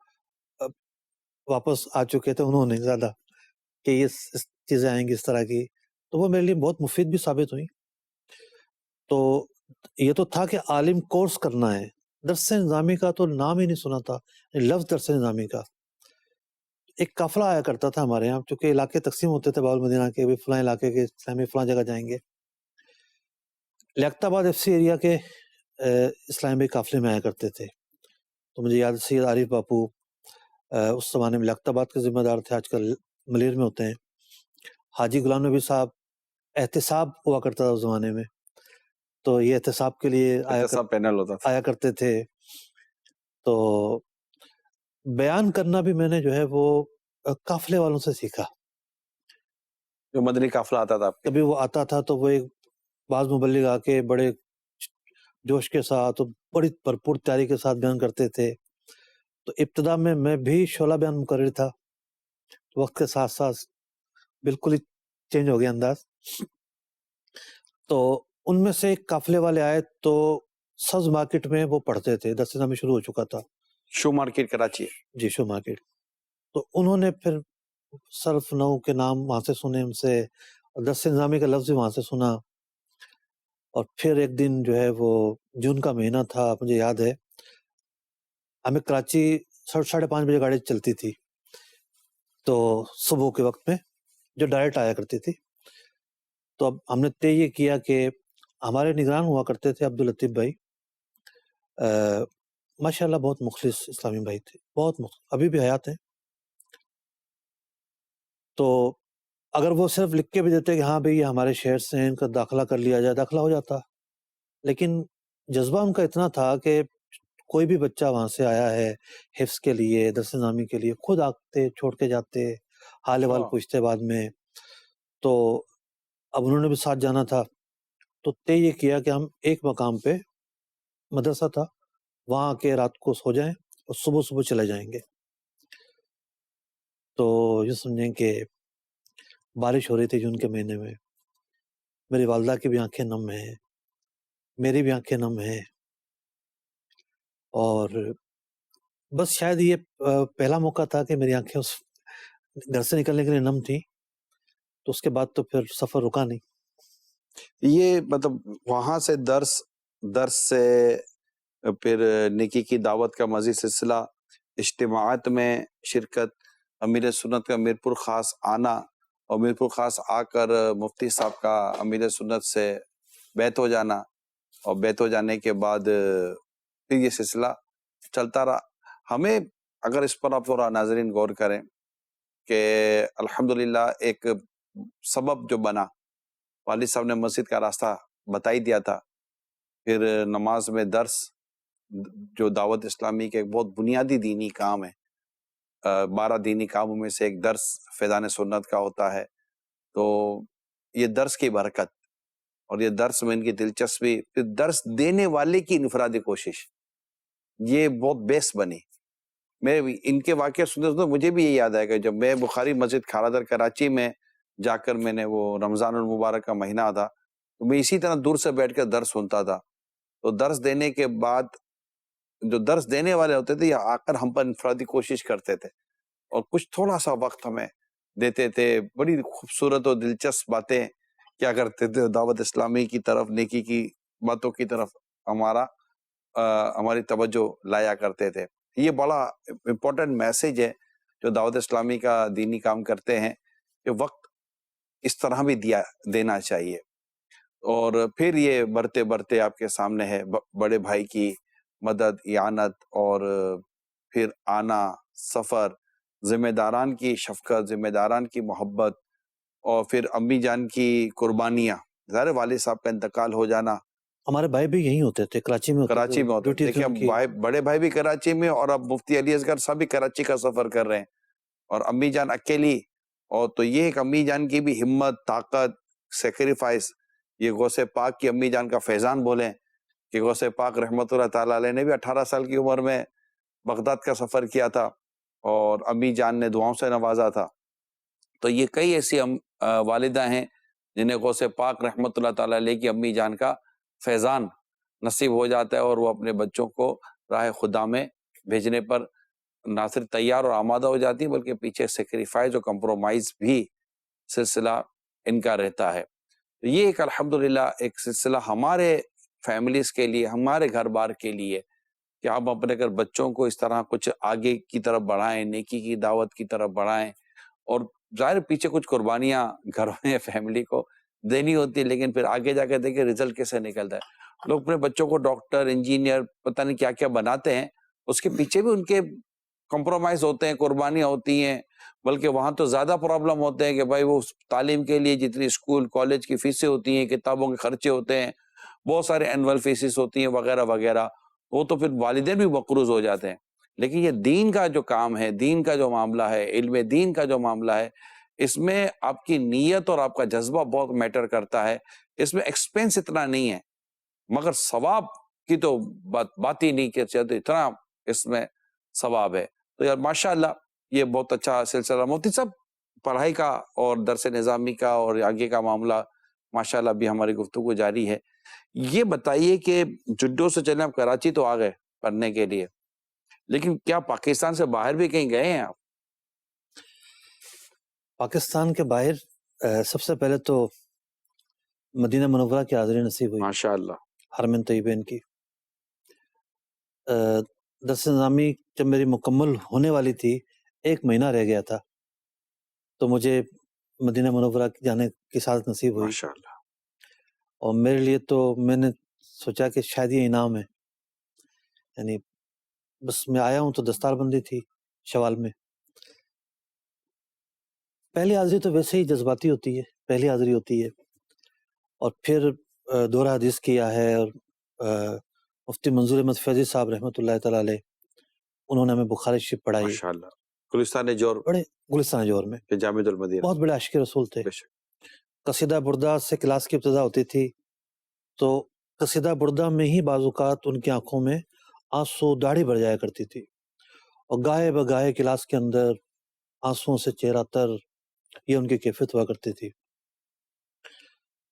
واپس آ چکے تھے انہوں نے زیادہ، کہ یہ چیزیں آئیں گی اس طرح کی، تو وہ میرے لیے بہت مفید بھی ثابت ہوئی۔ تو یہ تو تھا کہ عالم کورس کرنا ہے۔ درس نظامی کا تو نام ہی نہیں سنا تھا، لفظ درس نظامی کا۔ ایک قافلہ آیا کرتا تھا ہمارے یہاں، چونکہ علاقے تقسیم ہوتے تھے باول کے، بھی فلاں علاقے کے اسلامی فلاں جگہ جائیں گے۔ لیاقت آباد ایف سی ایریا کے اسلامی بھائی قافلے میں آیا کرتے تھے۔ تو مجھے یاد سید عارف باپو اس زمانے میں لیاقت آباد کے ذمہ دار تھے، آج کل ملیر میں ہوتے ہیں۔ حاجی غلام نبی صاحب احتساب ہوا کرتا تھا اس زمانے میں، تو یہ احتساب کے لیے پینل ہوتا تھا، آیا کرتے تھے۔ تو بیان کرنا بھی میں نے جو ہے وہ قافلے والوں سے سیکھا۔ جو مدنی قافلہ آتا تھا، کبھی وہ آتا تھا تو وہ ایک بعض مبلغ آ کے بڑے جوش کے ساتھ، بڑی بھرپور تیاری کے ساتھ بیان کرتے تھے۔ تو ابتدا میں بھی شعلہ بیان مقرر تھا، وقت کے ساتھ ساتھ بالکل ہی چینج ہو گیا انداز۔ تو ان میں سے ایک قافلے والے آئے تو سبز مارکیٹ میں وہ پڑھتے تھے، درس نظامی شروع ہو چکا تھا، شو مارکیٹ کراچی۔ جی شو مارکیٹ۔ تو انہوں نے پھر صرف نو کے نام وہاں سے سنے ان سے، درس نظامی کا لفظ بھی وہاں سے سنا۔ اور پھر ایک دن جو ہے وہ جون کا مہینہ تھا، مجھے یاد ہے، ہمیں کراچی 5:30 بجے گاڑی چلتی تھی، تو صبح کے وقت میں جو ڈائریکٹ آیا کرتی تھی۔ تو اب ہم نے طے یہ کیا کہ ہمارے نگران ہوا کرتے تھے عبداللطیف بھائی، ماشاءاللہ بہت مخلص اسلامی بھائی تھے، بہت ابھی بھی حیات ہیں. تو اگر وہ صرف لکھ کے بھی دیتے کہ ہاں بھئی یہ ہمارے شہر سے ہیں، ان کا داخلہ کر لیا جائے، داخلہ ہو جاتا. لیکن جذبہ ان کا اتنا تھا کہ کوئی بھی بچہ وہاں سے آیا ہے حفظ کے لیے، درس نظامی کے لیے، خود آتے، چھوڑ کے جاتے، حال احوال پوچھتے بعد میں. تو اب انہوں نے بھی ساتھ جانا تھا، تو طے یہ کیا کہ ہم ایک مقام پہ مدرسہ تھا، وہاں آ کے رات کو سو جائیں اور صبح صبح چلے جائیں گے. تو یہ سمجھیں کہ بارش ہو رہی تھی جون کے مہینے میں، میری والدہ کی بھی آنکھیں نم ہیں، میری بھی آنکھیں نم ہیں. اور بس شاید یہ پہلا موقع تھا کہ میری آنکھیں اس گھر سے نکلنے کے لیے نم تھی. تو اس کے بعد تو پھر سفر رکا نہیں. یہ مطلب وہاں سے درس سے پھر نیکی کی دعوت کا مزید سلسلہ، اجتماعات میں شرکت، امیر سنت کا میرپور خاص آنا، اور میرپور خاص آ کر مفتی صاحب کا امیر سنت سے بیعت ہو جانا، اور بیعت ہو جانے کے بعد پھر یہ سلسلہ چلتا رہا. ہمیں اگر اس پر آپ تھوڑا ناظرین غور کریں کہ الحمدللہ ایک سبب جو بنا، والد صاحب نے مسجد کا راستہ بتا ہی دیا تھا، پھر نماز میں درس جو دعوت اسلامی کے ایک بہت بنیادی دینی کام ہے، 12 دینی کاموں میں سے ایک درس فیضان سنت کا ہوتا ہے. تو یہ درس کی برکت اور یہ درس میں ان کی دلچسپی، پھر درس دینے والے کی انفرادی کوشش، یہ بہت بیس بنی. میں ان کے واقعہ سنتے مجھے بھی یہ یاد آئے گا، جب میں بخاری مسجد کھارا در کراچی میں جا کر میں نے، وہ رمضان المبارک کا مہینہ تھا، تو میں اسی طرح دور سے بیٹھ کر درس سنتا تھا. تو درس دینے کے بعد جو درس دینے والے ہوتے تھے یہ آ کر ہم پر انفرادی کوشش کرتے تھے اور کچھ تھوڑا سا وقت ہمیں دیتے تھے. بڑی خوبصورت اور دلچسپ باتیں کیا کرتے تھے، دعوت اسلامی کی طرف، نیکی کی باتوں کی طرف ہماری توجہ لایا کرتے تھے. یہ بڑا امپورٹنٹ میسج ہے جو دعوت اسلامی کا دینی کام کرتے ہیں، کہ وقت اس طرح بھی دینا چاہیے. اور پھر یہ بڑھتے بڑھتے آپ کے سامنے ہے بڑے بھائی کی مدد، اعانت، اور پھر آنا، سفر، ذمہ داران کی شفقت، ذمہ داران کی محبت، اور پھر امی جان کی قربانیاں. ظاہر والد صاحب کا انتقال ہو جانا. ہمارے بھائی بھی یہیں ہوتے تھے، کراچی میں ہوتے. دیکھیں اب بڑے بھائی بھی کراچی میں، اور اب مفتی علی اصغر صاحب بھی کراچی کا سفر کر رہے ہیں، اور امی جان اکیلی. اور تو یہ ایک امی جان کی بھی ہمت، طاقت، سیکریفائس. یہ غوث پاک کی امی جان کا فیضان بولیں کہ غوث پاک رحمت اللہ تعالیٰ علیہ نے بھی 18 سال کی عمر میں بغداد کا سفر کیا تھا، اور امی جان نے دعاؤں سے نوازا تھا. تو یہ کئی ایسی والدہ ہیں جنہیں غوث پاک رحمت اللہ تعالیٰ علیہ کی امی جان کا فیضان نصیب ہو جاتا ہے، اور وہ اپنے بچوں کو راہ خدا میں بھیجنے پر نہ صرف تیار اور آمادہ ہو جاتی ہیں، بلکہ پیچھے سیکریفائز اور کمپرومائز بھی سلسلہ ان کا رہتا ہے. یہ ایک الحمدللہ ایک سلسلہ ہمارے فیملیز کے لیے، ہمارے گھر بار کے لیے، کہ ہم اپنے گھر بچوں کو اس طرح کچھ آگے کی طرف بڑھائیں، نیکی کی دعوت کی طرف بڑھائیں. اور ظاہر پیچھے کچھ قربانیاں گھر میں فیملی کو دینی ہوتی ہے، لیکن پھر آگے جا کے دیکھیں رزلٹ کیسے نکلتا ہے. لوگ اپنے بچوں کو ڈاکٹر، انجینئر، پتہ نہیں کیا کیا بناتے ہیں، اس کے پیچھے بھی ان کے کمپرومائز ہوتے ہیں، قربانیاں ہوتی ہیں. بلکہ وہاں تو زیادہ پرابلم ہوتے ہیں کہ بھائی وہ تعلیم کے لیے جتنی اسکول کالج کی فیسیں ہوتی ہیں، کتابوں کے خرچے ہوتے ہیں، بہت سارے اینول فیسز ہوتی ہیں وغیرہ وغیرہ، وہ تو پھر والدین بھی مقروض ہو جاتے ہیں. لیکن یہ دین کا جو کام ہے، دین کا جو معاملہ ہے، علم دین کا جو معاملہ ہے، اس میں آپ کی نیت اور آپ کا جذبہ بہت میٹر کرتا ہے. اس میں ایکسپینس اتنا نہیں ہے، مگر ثواب کی تو بات ہی نہیں کہ اتنا اس میں ثواب ہے. تو یار ماشاءاللہ یہ بہت اچھا سلسلہ. مفتی صاحب پڑھائی کا اور درس نظامی کا اور آگے کا معاملہ ماشاءاللہ بھی ہماری گفتگو جاری ہے. یہ بتائیے کہ جڈو سے چلے آپ کراچی تو آ گئے پڑھنے کے لیے، لیکن کیا پاکستان سے باہر بھی کہیں گئے ہیں آپ؟ پاکستان کے باہر سب سے پہلے تو مدینہ منورہ کی حاضری نصیب ہوئی، ماشاءاللہ. حرمین طیبین کی. درس نظامی جب میری مکمل ہونے والی تھی، 1 مہینہ رہ گیا تھا، تو مجھے مدینہ منورہ جانے کی سعادت نصیب ہوئی. ماشاءاللہ. اور میرے لیے تو میں نے سوچا کہ شاید یہ انعام ہے، یعنی بس میں آیا ہوں تو دستار بندی تھی شوال میں. پہلی حاضری تو ویسے ہی جذباتی ہوتی ہے، پہلی حاضری ہوتی ہے، اور پھر دورہ حدیث کیا ہے. اور مفتی منظور احمد فیضی صاحب رحمۃ اللہ تعالی علیہ، انہوں نے ہمیں بخاری شریف پڑھائی ماشاءاللہ. گلستان جور بڑے گلستان جوہر میں. کے جامع المدینہ. بہت بڑے عاشق رسول تھے. بے شک. قصیدہ بردہ سے کلاس کی ابتدا ہوتی تھی، تو قصیدہ بردہ میں ہی بعض اوقات ان کی آنکھوں میں آنسو داڑھی بھر جایا کرتی تھی، اور گاہے بگاہے کلاس کے اندر آنسوؤں سے چہرہ تر، یہ ان کی کیفیت ہوا کرتی تھی.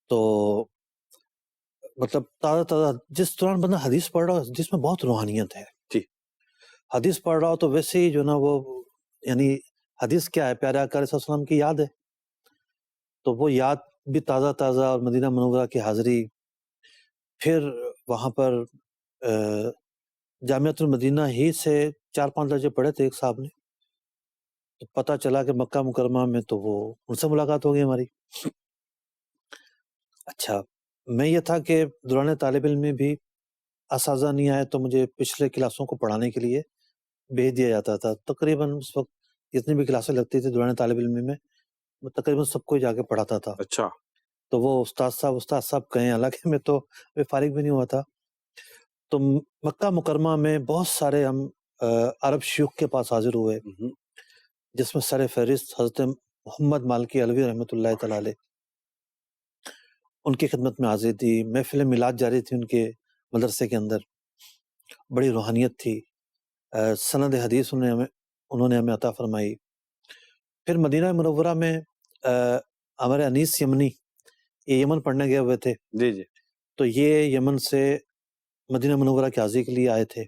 تو مطلب تازہ تازہ جس دوران بندہ حدیث پڑھ رہا ہو، حدیث میں بہت روحانیت ہے. جی. حدیث پڑھ رہا ہو تو ویسے ہی جو نا وہ، یعنی حدیث کیا ہے؟ پیارے آقا علیہ السلام کی یاد ہے، تو وہ یاد بھی تازہ تازہ. اور مدینہ منورہ کی حاضری، پھر وہاں پر جامعۃ المدینہ ہی سے 4-5 درجے پڑھے تھے ایک صاحب نے، تو پتہ چلا کہ مکہ مکرمہ میں تو وہ ان سے ملاقات ہو گئی ہماری. اچھا، میں یہ تھا کہ دوران طالب علم میں بھی اساتذہ نہیں آئے تو مجھے پچھلے کلاسوں کو پڑھانے کے لیے بھیج دیا جاتا تھا. تقریباً اس وقت جتنی بھی کلاسیں لگتی تھی دوران طالب علم میں تقریباً سب کو جا کے پڑھاتا تھا. اچھا. تو وہ استاد صاحب کہیں، حالانکہ میں تو فارغ بھی نہیں ہوا تھا. تو مکہ مکرمہ میں بہت سارے ہم عرب شیوخ کے پاس حاضر ہوئے، جس میں سر فہرست حضرت محمد مالکی علوی رحمۃ اللہ تعالی علیہ، ان کی خدمت میں حاضر تھی. محفل میلاد جاری تھی ان کے مدرسے کے اندر، بڑی روحانیت تھی. سند حدیث انہوں نے ہمیں عطا فرمائی. پھر مدینہ منورہ میں ہمارے انیس یمنی، یہ یمن پڑھنے گئے ہوئے تھے. جی جی. تو یہ یمن سے مدینہ منورہ کی حاضری کے لیے آئے تھے.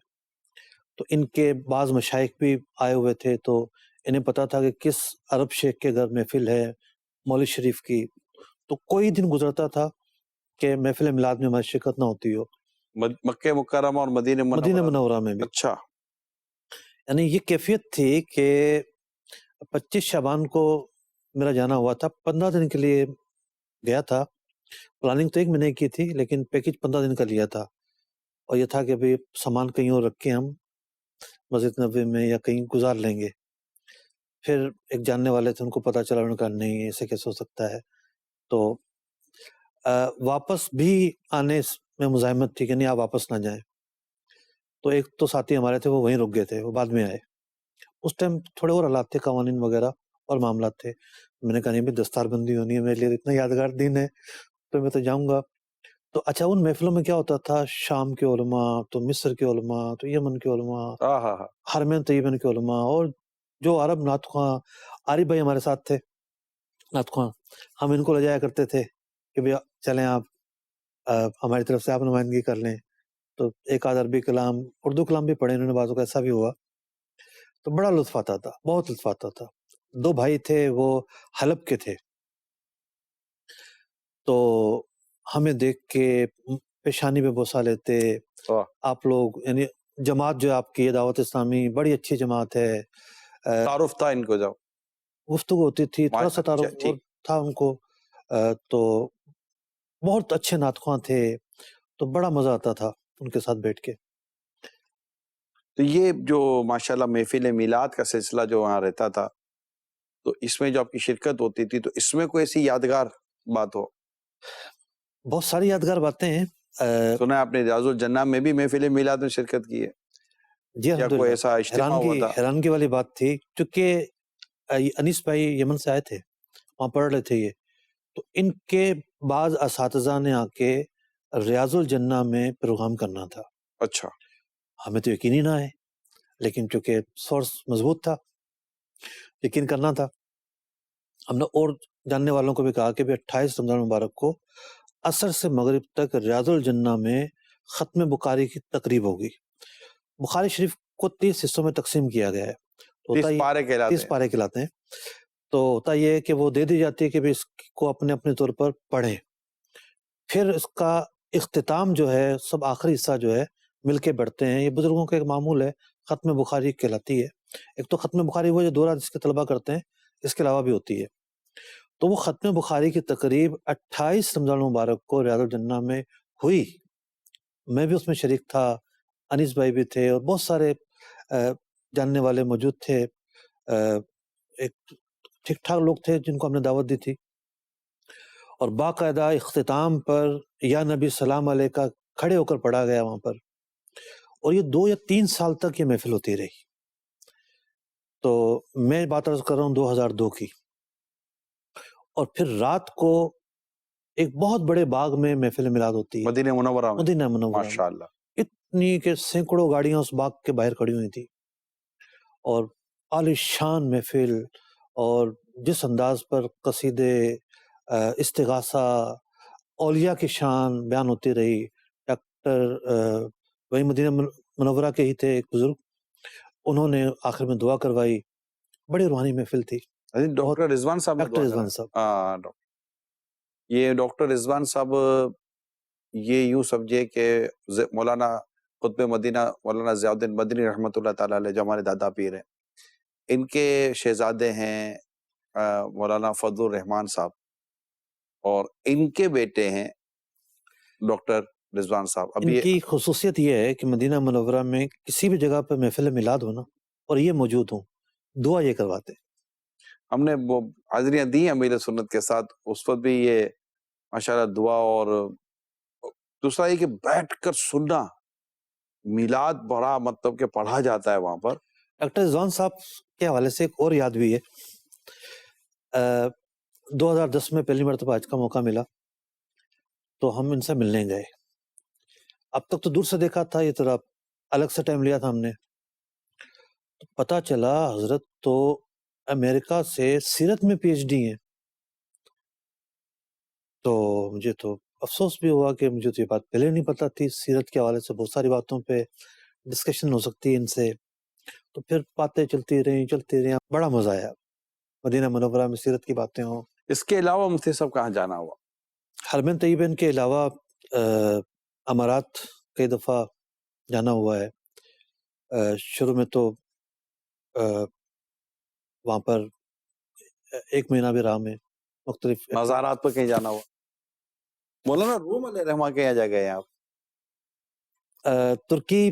تو ان کے بعض مشائخ بھی آئے ہوئے تھے، تو انہیں پتہ تھا کہ کس عرب شیخ کے گھر محفل ہے مولوی شریف کی. تو کوئی دن گزرتا تھا کہ محفل میلاد میں ہماری شرکت نہ ہوتی ہو. مکہ مکرمہ اور مدینہ منورہ میں بھی. اچھا. یعنی یہ کیفیت تھی کہ 25 شعبان کو میرا جانا ہوا تھا. 15 دن کے لیے گیا تھا. پلاننگ تو 1 مہینے کی تھی، لیکن پیکج 15 دن کا لیا تھا. اور یہ تھا کہ ابھی سامان کہیں اور رکھ کے ہم مسجد نبوی میں یا کہیں گزار لیں گے. پھر ایک جاننے والے تھے، ان کو پتہ چلا، انہوں نے کہا نہیں ایسے کیسے ہو سکتا ہے. تو واپس بھی آنے میں مزاحمت تھی کہ نہیں آپ واپس نہ جائیں. تو ایک تو ساتھی ہمارے تھے، وہ وہیں رک گئے تھے، وہ بعد میں آئے. اس ٹائم تھوڑے اور حالات تھے، قوانین وغیرہ اور معاملات تھے. میں نے کہا نہیں بھی دستار بندی ہونی ہے، میرے لیے اتنا یادگار دن ہے تو میں تو جاؤں گا. تو اچھا، ان محفلوں میں کیا ہوتا تھا، شام کے علماء، تو مصر کے علماء، تو یمن کے علماء، حرمین طیبین کے علماء، اور جو عرب نعت خواں. عارف بھائی ہمارے ساتھ تھے نعت خواں. ہم ان کو لے جایا کرتے تھے کہ بھئی چلیں آپ ہماری طرف سے آپ نمائندگی کر لیں. تو ایک آدھ عربی کلام، اردو کلام بھی پڑھے انہوں نے، بعضوں کا ایسا بھی ہوا. تو بڑا لطف آتا تھا، بہت لطف آتا تھا. 2 بھائی تھے، وہ حلب کے تھے. تو ہمیں دیکھ کے پیشانی پہ بوسہ لیتے، آپ لوگ، یعنی جماعت جو آپ کی دعوت اسلامی بڑی اچھی جماعت ہے. تعارف تھا ان کو، جاؤ گفتگو ہوتی تھی، تھوڑا سا تعارف تھا ان کو. تو بہت اچھے نعت خواں تھے، تو بڑا مزہ آتا تھا ان کے ساتھ بیٹھ کے. تو یہ جو ماشاءاللہ محفل میلاد کا سلسلہ جو وہاں رہتا تھا، تو اس میں جو آپ کی شرکت ہوتی تھی، تو اس میں کوئی ایسی یادگار بات ہو؟ بہت ساری یادگار باتیں ہیں. سنا ہے آپ نے ریاض الجنہ میں بھی محفل میلاد میں شرکت کی ہے؟ جی یا کوئی ایسا اجتماع ہوا تھا؟ حیرانگی والی بات تھی، چونکہ انیس بھائی یمن سے آئے تھے، وہاں پڑھ رہے تھے یہ. تو ان کے بعض اساتذہ نے آ کے ریاض الجنہ میں پروگرام کرنا تھا. اچھا. ہمیں تو یقین ہی نہ آئے، لیکن چونکہ سورس مضبوط تھا، یقین کرنا تھا. ہم نے اور جاننے والوں کو بھی کہا کہ 28 رمضان مبارک کو عصر سے مغرب تک ریاض الجنہ میں ختم بخاری کی تقریب ہوگی. بخاری شریف کو 30 حصوں میں تقسیم کیا گیا ہے. 30 پارے کہلاتے ہیں. تو ہوتا یہ ہے کہ وہ دے دی جاتی ہے کہ اس کو اپنے اپنے طور پر پڑھیں. پھر اس کا اختتام جو ہے، سب آخری حصہ جو ہے مل کے بڑھتے ہیں. یہ بزرگوں کا ایک معمول ہے، ختم بخاری کہلاتی ہے. ایک تو ختم بخاری وہ جو دورہ جس کے طلبہ کرتے ہیں، اس کے علاوہ بھی ہوتی ہے. تو وہ ختم بخاری کی تقریب 28 رمضان مبارک کو ریاض الجنہ میں ہوئی. میں بھی اس میں شریک تھا، انیس بھائی بھی تھے، اور بہت سارے جاننے والے موجود تھے، ایک ٹھیک ٹھاک لوگ تھے جن کو ہم نے دعوت دی تھی، اور باقاعدہ اختتام پر یا نبی سلام علیہ کا کھڑے ہو کر پڑھا گیا وہاں پر، اور یہ 2 یا 3 سال تک یہ محفل ہوتی رہی۔ تو میں بات عرض کر رہا ہوں 2002 کی، اور پھر رات کو ایک بہت بڑے باغ میں محفل میلاد ہوتی ہے، مدینہ منورہ میں، مدینہ منورہ میں، ماشاءاللہ۔ اتنی کہ سینکڑوں گاڑیاں اس باغ کے باہر کھڑی ہوئی تھی، اور عالیشان محفل، اور جس انداز پر قصیدے استغاثہ اولیاء کی شان بیان ہوتی رہی۔ ڈاکٹر وہی مدینہ منورہ کے ہی تھے ایک بزرگ، انہوں نے آخر میں دعا کروائی، بڑی روحانی محفل تھی۔ ڈاکٹر رضوان صاحب نے ڈاکٹر دعا رضوان کرا۔ صاحب، یہ ڈاکٹر رضوان صاحب، یہ یوں سمجھے کہ مولانا قطب مدینہ مولانا ضیاء الدین مدنی رحمۃ اللہ تعالیٰ علیہ جو ہمارے دادا پیر ہیں، ان کے شہزادے ہیں مولانا فضل الرحمان صاحب، اور ان کے بیٹے ہیں ڈاکٹر رضوان صاحب۔ اب ان یہ کی خصوصیت یہ ہے کہ مدینہ منورہ میں کسی بھی جگہ پہ محفل میلاد ہونا اور یہ موجود ہوں، دعا یہ کرواتے۔ ہم نے وہ حاضریاں دی ہیں امیر سنت کے ساتھ، اس وقت بھی یہ ماشاءاللہ دعا، اور دوسرا یہ کہ بیٹھ کر سننا، میلاد بڑا مطلب کہ پڑھا جاتا ہے وہاں پر۔ ڈاکٹر رضوان صاحب کے حوالے سے ایک اور یاد بھی ہے، 2010 میں پہلی مرتبہ حج کا موقع ملا تو ہم ان سے ملنے گئے۔ اب تک تو دور سے دیکھا تھا، یہ طرح الگ سے ٹائم لیا تھا ہم نے، تو پتہ چلا حضرت تو امریکہ سے سیرت میں پی ایچ ڈی ہیں۔ تو مجھے تو افسوس بھی ہوا کہ مجھے تو یہ بات پہلے نہیں پتہ تھی، سیرت کے حوالے سے بہت ساری باتوں پہ ڈسکشن ہو سکتی ہے ان سے، تو پھر باتیں چلتی رہیں، بڑا مزہ آیا مدینہ منورہ میں سیرت کی باتیں ہوں۔ اس کے علاوہ مفتی صاحب کہاں جانا ہوا؟ حرمین طیبین کے علاوہ امارات کئی دفعہ جانا ہوا ہے۔ شروع میں تو وہاں پر 1 مہینہ بھی رہا میں، مختلف مزارات پر کہیں جانا ہوا؟ مولانا روم علیہ رحمہ کے یہاں جا گئے ہیں آپ؟ ترکی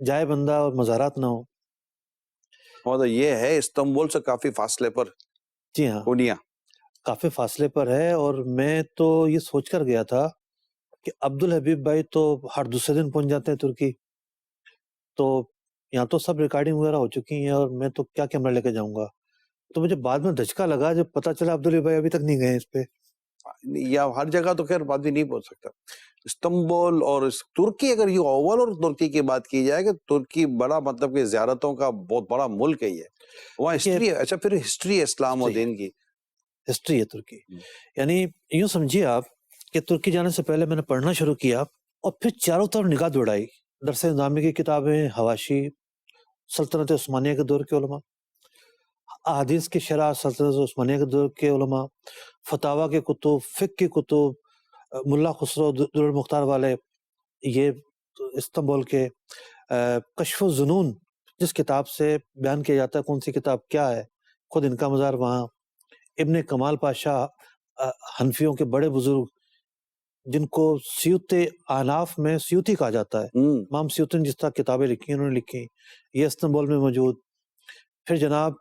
جائے بندہ اور مزارات نہ ہو۔ مطلب یہ ہے استنبول سے کافی فاصلے پر جی ہاں، پونیا۔ کافی فاصلے پر ہے، اور میں تو یہ سوچ کر گیا تھا کہ عبدالحبیب بھائی تو ہر دوسرے دن پہنچ جاتے ہیں ترکی، تو یہاں تو سب ریکارڈنگ وغیرہ ہو چکی ہیں، اور میں تو کیا کیمرہ لے کے جاؤں گا۔ تو مجھے بعد میں دھچکا لگا جب پتہ چلا عبدالحبیب بھائی ابھی تک نہیں گئے اس پہ۔ یا ہر جگہ تو خیر بات بھی نہیں بول سکتا، استنبول اور ترکی، اگر یہ اوول اور ترکی کی بات کی جائے کہ ترکی بڑا مطلب کہ زیارتوں کا بہت بڑا ملک ہے، یہ وہاں ہسٹری ہے۔ اچھا، پھر ہسٹری ہے اسلام و دین کی، ہسٹری ہے ترکی، یعنی یوں سمجھیے آپ کہ ترکی جانے سے پہلے میں نے پڑھنا شروع کیا، اور پھر چاروں طرف نگاہ دوڑائی، درس نظامی کی کتابیں، حواشی، سلطنت عثمانیہ کے دور کے علماء، احادیث کی شرح سلطنت عثمانیہ کے دور کے علماء، فتاویٰ کے کتب، فقہ کی کتب، ملا خسرو در المختار والے، یہ استنبول کے، کشف الظنون جس کتاب سے بیان کیا جاتا ہے کون سی کتاب کیا ہے، خود ان کا مزار وہاں، ابن کمال پاشا، حنفیوں کے بڑے بزرگ جن کو سیوط احناف میں سیوطی کہا جاتا ہے، امام سیوطی نے جس طرح کتابیں لکھی انہوں نے لکھی، یہ استنبول میں موجود۔ پھر جناب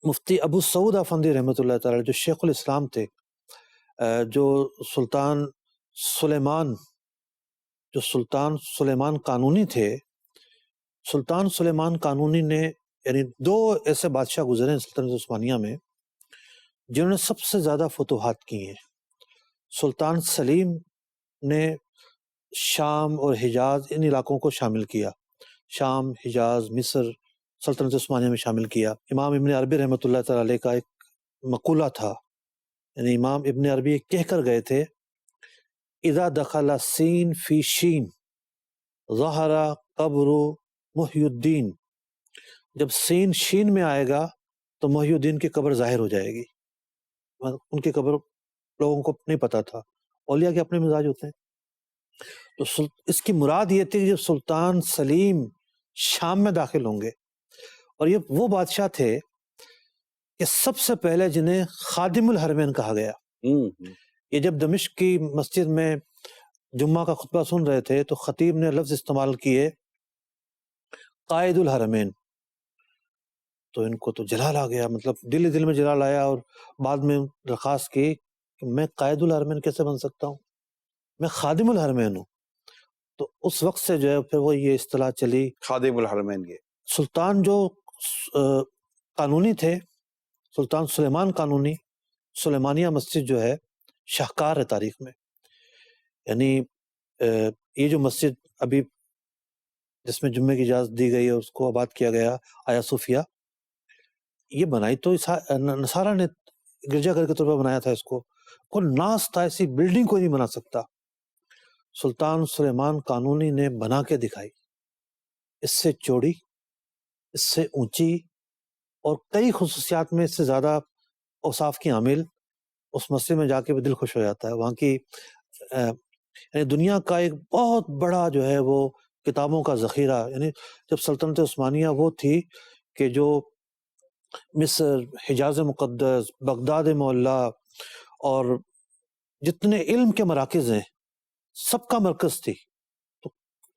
مفتی ابو سعود افندی رحمۃ اللہ تعالی جو شیخ الاسلام تھے، جو سلطان سلیمان قانونی تھے، سلطان سلیمان قانونی نے، یعنی 2 ایسے بادشاہ گزرے ہیں سلطنت عثمانیہ میں جنہوں نے سب سے زیادہ فتوحات کی ہیں۔ سلطان سلیم نے شام اور حجاز ان علاقوں کو شامل کیا، شام، حجاز، مصر سلطنت عثمانیہ میں شامل کیا۔ امام ابن عربی رحمۃ اللہ تعالی علیہ کا ایک مقولہ تھا، یعنی امام ابن عربی کہہ کر گئے تھے، اذا دخل سین فی شین ظہر قبر محی الدین، جب سین شین میں آئے گا تو محی الدین کی قبر ظاہر ہو جائے گی۔ ان کی قبر لوگوں کو نہیں پتا تھا، اولیاء کے اپنے مزاج ہوتے ہیں۔ تو اس کی مراد یہ تھی کہ جب سلطان سلیم شام میں داخل ہوں گے، اور یہ وہ بادشاہ تھے کہ سب سے پہلے جنہیں خادم الحرمین کہا گیا۔ یہ جب دمشق کی مسجد میں جمعہ کا خطبہ سن رہے تھے تو خطیب نے لفظ استعمال کیے، قائد الحرمین، تو ان کو تو جلال آ گیا، مطلب دل میں جلال آیا، اور بعد میں درخواست کی کہ میں قائد الحرمین کیسے بن سکتا ہوں، میں خادم الحرمین ہوں۔ تو اس وقت سے جو ہے پھر وہ یہ اصطلاح چلی۔ خادم الحرمین کے سلطان جو قانونی تھے، سلطان سلیمان قانونی، سلیمانیہ مسجد جو ہے شاہکار ہے تاریخ میں، یعنی یہ جو مسجد ابھی جس میں جمعے کی اجازت دی گئی ہے، اس کو آباد کیا گیا آیا صوفیہ، یہ بنائی تو نصارہ نے گرجا گھر کے طور پر بنایا تھا، اس کو کوئی ناس تھا، ایسی بلڈنگ کوئی نہیں بنا سکتا، سلطان سلیمان قانونی نے بنا کے دکھائی، اس سے چوڑی، اس سے اونچی، اور کئی خصوصیات میں اس سے زیادہ اوصاف کی حامل۔ اس مسجد میں جا کے بھی دل خوش ہو جاتا ہے، وہاں کی یعنی دنیا کا ایک بہت بڑا جو ہے وہ کتابوں کا ذخیرہ، یعنی جب سلطنت عثمانیہ وہ تھی کہ جو مصر، حجاز مقدس، بغداد معلیٰ اور جتنے علم کے مراکز ہیں سب کا مرکز تھی، تو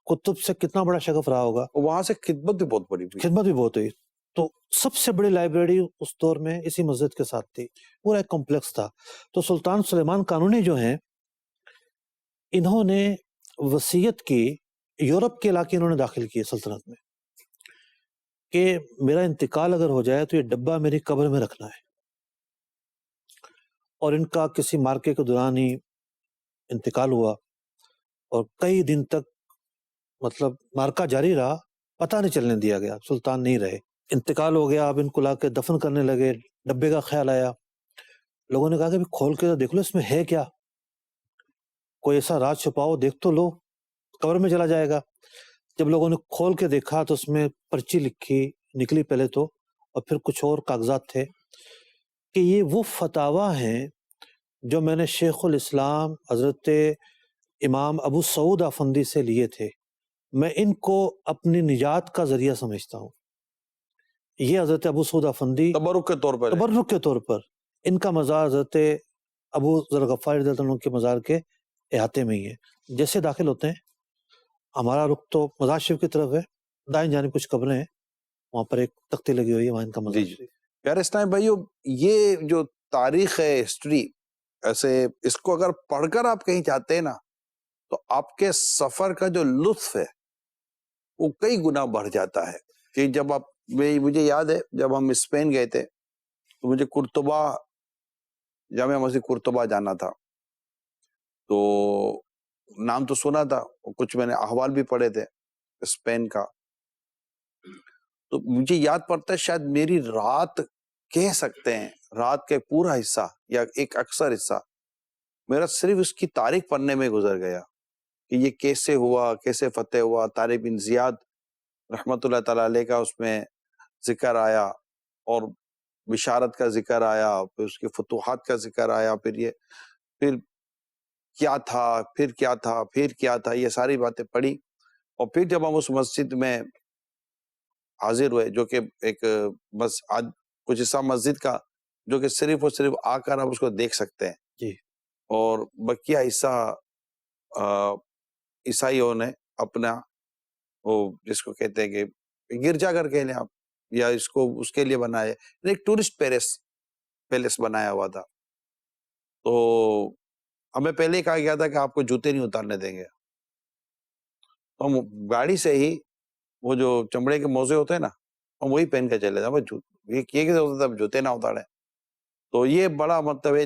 کتب سے کتنا بڑا شغف رہا ہوگا، وہاں سے خدمت بھی بہت بڑی ہوئی۔ خدمت بھی بہت ہوئی۔ تو سب سے بڑی لائبریری اس دور میں اسی مسجد کے ساتھ تھی، پورا ایک کمپلیکس تھا۔ تو سلطان سلیمان قانونی جو ہیں، انہوں نے وصیت کی، یورپ کے علاقے انہوں نے داخل کیے سلطنت میں، کہ میرا انتقال اگر ہو جائے تو یہ ڈبہ میری قبر میں رکھنا ہے، اور ان کا کسی مارکے کے دوران ہی انتقال ہوا، اور کئی دن تک مطلب مارکا جاری رہا، پتہ نہیں چلنے دیا گیا، سلطان نہیں رہے، انتقال ہو گیا۔ اب ان کو لا کے دفن کرنے لگے، ڈبے کا خیال آیا، لوگوں نے کہا کہ بھی کھول کے تو دیکھ لو اس میں ہے کیا، کوئی ایسا راز چھپاؤ، دیکھ تو لو، قبر میں چلا جائے گا۔ جب لوگوں نے کھول کے دیکھا تو اس میں پرچی لکھی نکلی پہلے تو، اور پھر کچھ اور کاغذات تھے کہ یہ وہ فتاویٰ ہیں جو میں نے شیخ الاسلام حضرت امام ابو سعود افندی سے لیے تھے، میں ان کو اپنی نجات کا ذریعہ سمجھتا ہوں۔ یہ حضرت ابو سعود افندی تبرک کے طور پر ہے۔ تبرک کے طور پر، ان کا مزار حضرت ابو ذر غفاری رضی اللہ عنہ کے مزار کے احاطے میں ہی ہے۔ جیسے داخل ہوتے ہیں، ہمارا رخ تو مزار شریف کی طرف ہے، دائیں جانب کچھ قبریں ہیں، وہاں پر ایک تختی لگی ہوئی ہے، وہاں ان کا مزار شریف۔ پیارے اسلام بھائیو، یہ جو تاریخ ہے، ہسٹری، ایسے اس کو اگر پڑھ کر آپ کہیں جاتے ہیں نا، تو آپ کے سفر کا جو لطف ہے وہ کئی گنا بڑھ جاتا ہے۔ کہ جب آپ، مجھے یاد ہے جب ہم اسپین گئے تھے تو مجھے قرطبہ، جامعہ مسجد قرطبہ جانا تھا، تو نام تو سنا تھا، کچھ میں نے احوال بھی پڑھے تھے اسپین کا، تو مجھے یاد پڑتا ہے شاید میری رات، کہہ سکتے ہیں رات کا پورا حصہ یا ایک اکثر حصہ میرا صرف اس کی تاریخ پڑھنے میں گزر گیا، کہ یہ کیسے ہوا، کیسے فتح ہوا۔ طارق بن زیاد رحمت اللہ تعالیٰ علیہ کا اس میں ذکر آیا، اور بشارت کا ذکر آیا، پھر اس کے فتوحات کا ذکر آیا، پھر کیا تھا، پھر کیا تھا، پھر کیا تھا، یہ ساری باتیں پڑھی۔ اور پھر جب ہم اس مسجد میں حاضر ہوئے، جو کہ ایک کچھ حصہ مسجد کا جو کہ صرف اور صرف آ کر آپ اس کو دیکھ سکتے ہیں، جی، اور بقیہ حصہ عیسائیوں نے اپنا، وہ جس کو کہتے ہیں کہ گرجا گھر کہہ لیں آپ، یا اس کو اس کے لیے بنایا، ایک ٹورسٹ پیلس بنایا ہوا تھا۔ تو ہمیں پہلے ہی کہا گیا تھا کہ آپ کو جوتے نہیں اتارنے دیں گے، تو ہم گاڑی سے ہی وہ جو چمڑے کے موزے ہوتے ہیں نا، ہم وہی پہن کے چلے تھے، یہ کیسے ہوتا تھا جوتے نہ اتارے۔ تو یہ بڑا مطلب ہے،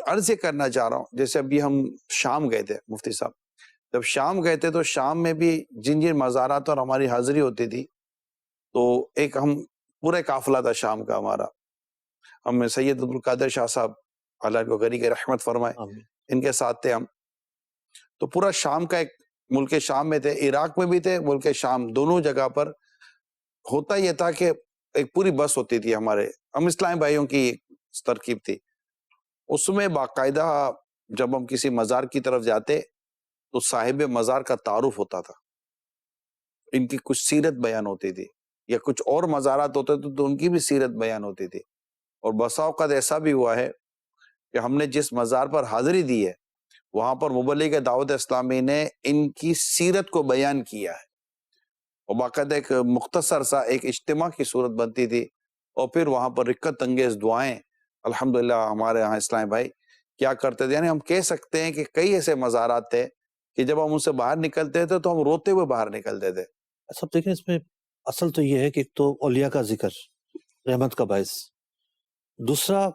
عرض یہ کرنا چاہ رہا ہوں، جیسے ابھی ہم شام گئے تھے مفتی صاحب، جب شام گئے تھے تو شام میں بھی جن مزارات اور ہماری حاضری ہوتی تھی، تو ایک ہم پورا قافلہ تھا شام کا ہمارا، ہم سید عبدالقادر شاہ صاحب اللہ کو غنی کے رحمت فرمائے، آمین۔ ان کے ساتھ تھے ہم، تو پورا شام کا ایک، ملک شام میں تھے، عراق میں بھی تھے، ملک شام، دونوں جگہ پر ہوتا یہ تھا کہ ایک پوری بس ہوتی تھی ہمارے، ہم اسلام بھائیوں کی ترکیب تھی، اس میں باقاعدہ جب ہم کسی مزار کی طرف جاتے تو صاحب مزار کا تعارف ہوتا تھا، ان کی کچھ سیرت بیان ہوتی تھی، یا کچھ اور مزارات ہوتے تھے تو ان کی بھی سیرت بیان ہوتی تھی۔ اور بسا اوقات ایسا بھی ہوا ہے کہ ہم نے جس مزار پر حاضری دی ہے وہاں پر مبلغ دعوت اسلامی نے ان کی سیرت کو بیان کیا ہے، اور باقاعدہ ایک مختصر سا ایک اجتماع کی صورت بنتی تھی، اور پھر وہاں پر رکت انگیز دعائیں الحمدللہ ہمارے یہاں اسلامی بھائی کیا کرتے تھے. یعنی ہم کہہ سکتے ہیں کہ کئی ایسے مزارات تھے کہ جب ہم ان سے باہر نکلتے تھے تو ہم روتے ہوئے باہر نکلتے تھے. سب دیکھیں اس میں اصل تو یہ ہے کہ ایک تو اولیاء کا ذکر رحمت کا باعث، دوسرا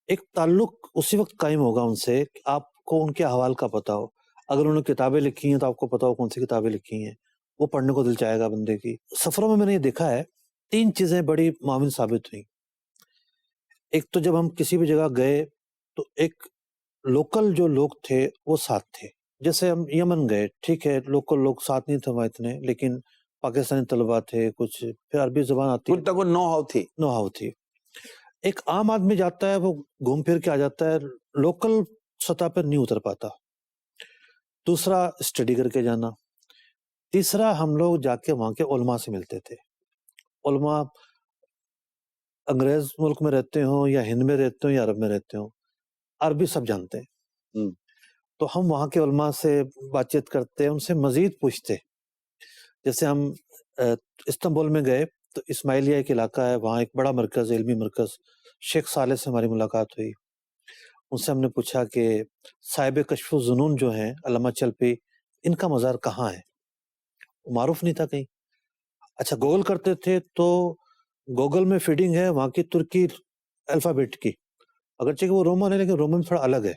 ایک تعلق اسی وقت قائم ہوگا ان سے کہ آپ کو ان کے احوال کا پتہ ہو. اگر انہوں نے کتابیں لکھی ہیں تو آپ کو پتہ ہو کون سی کتابیں لکھی ہیں، وہ پڑھنے کو دل چاہے گا بندے کی. سفروں میں نے یہ دیکھا ہے 3 چیزیں بڑی معاون ثابت ہوئیں. ایک تو جب ہم کسی بھی جگہ گئے تو ایک لوکل جو لوگ تھے وہ ساتھ تھے. جیسے ہم یمن گئے، ٹھیک ہے لوکل لوگ ساتھ نہیں تھے وہاں اتنے، لیکن پاکستانی طلباء تھے کچھ، پھر عربی زبان آتی کچھ نہ کچھ نو ہاؤ تھی. نو ہاؤ تھی. ایک عام آدمی جاتا ہے وہ گھوم پھر کے آ جاتا ہے، لوکل سطح پر نہیں اتر پاتا. دوسرا اسٹڈی کر کے جانا. تیسرا ہم لوگ جا کے وہاں کے علماء سے ملتے تھے. علماء انگریز ملک میں رہتے ہوں یا ہند میں رہتے ہوں یا عرب میں رہتے ہوں، عربی سب جانتے ہیں. تو ہم وہاں کے علماء سے بات چیت کرتے، ان سے مزید پوچھتے. جیسے ہم استنبول میں گئے تو اسماعیلیہ ایک علاقہ ہے، وہاں ایک بڑا مرکز، علمی مرکز، شیخ صالح سے ہماری ملاقات ہوئی. ان سے ہم نے پوچھا کہ صاحب کشف الظنون جو ہیں علامہ چلپی، ان کا مزار کہاں ہے؟ معروف نہیں تھا کہیں. اچھا گوگل کرتے تھے تو گوگل میں فیڈنگ ہے وہاں کی ترکی الفابیٹ کی، اگرچہ کہ وہ رومن ہے لیکن رومن تھوڑا الگ ہے.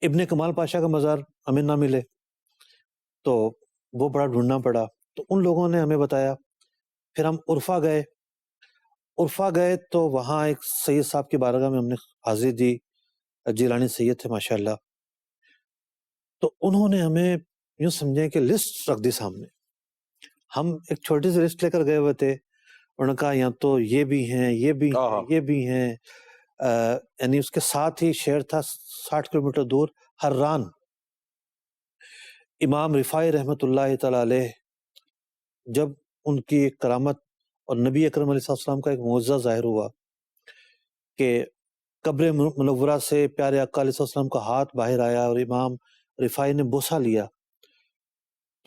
ابن کمال پاشا کا مزار ہمیں نہ ملے تو وہ بڑا ڈھونڈنا پڑا، تو ان لوگوں نے ہمیں بتایا. پھر ہم عرفہ گئے تو وہاں ایک سید صاحب کی بارگاہ میں ہم نے حاضری دی، جیلانی سید تھے ماشاءاللہ. تو انہوں نے ہمیں یوں سمجھیں کہ لسٹ رکھ دی سامنے. ہم ایک چھوٹی سی لسٹ لے کر گئے ہوئے تھے، انہوں نے کہا یہاں تو یہ بھی ہیں، یہ بھی ہیں، یہ بھی ہیں. یعنی اس کے ساتھ ہی شہر تھا 60 کلومیٹر دور حران. امام رفاعی رحمۃ اللہ تعالی علیہ، جب ان کی ایک کرامت اور نبی اکرم علیہ السلام کا ایک معجزہ ظاہر ہوا کہ قبر منورہ سے پیارے آقا علیہ السلام کا ہاتھ باہر آیا اور امام رفاعی نے بوسہ لیا،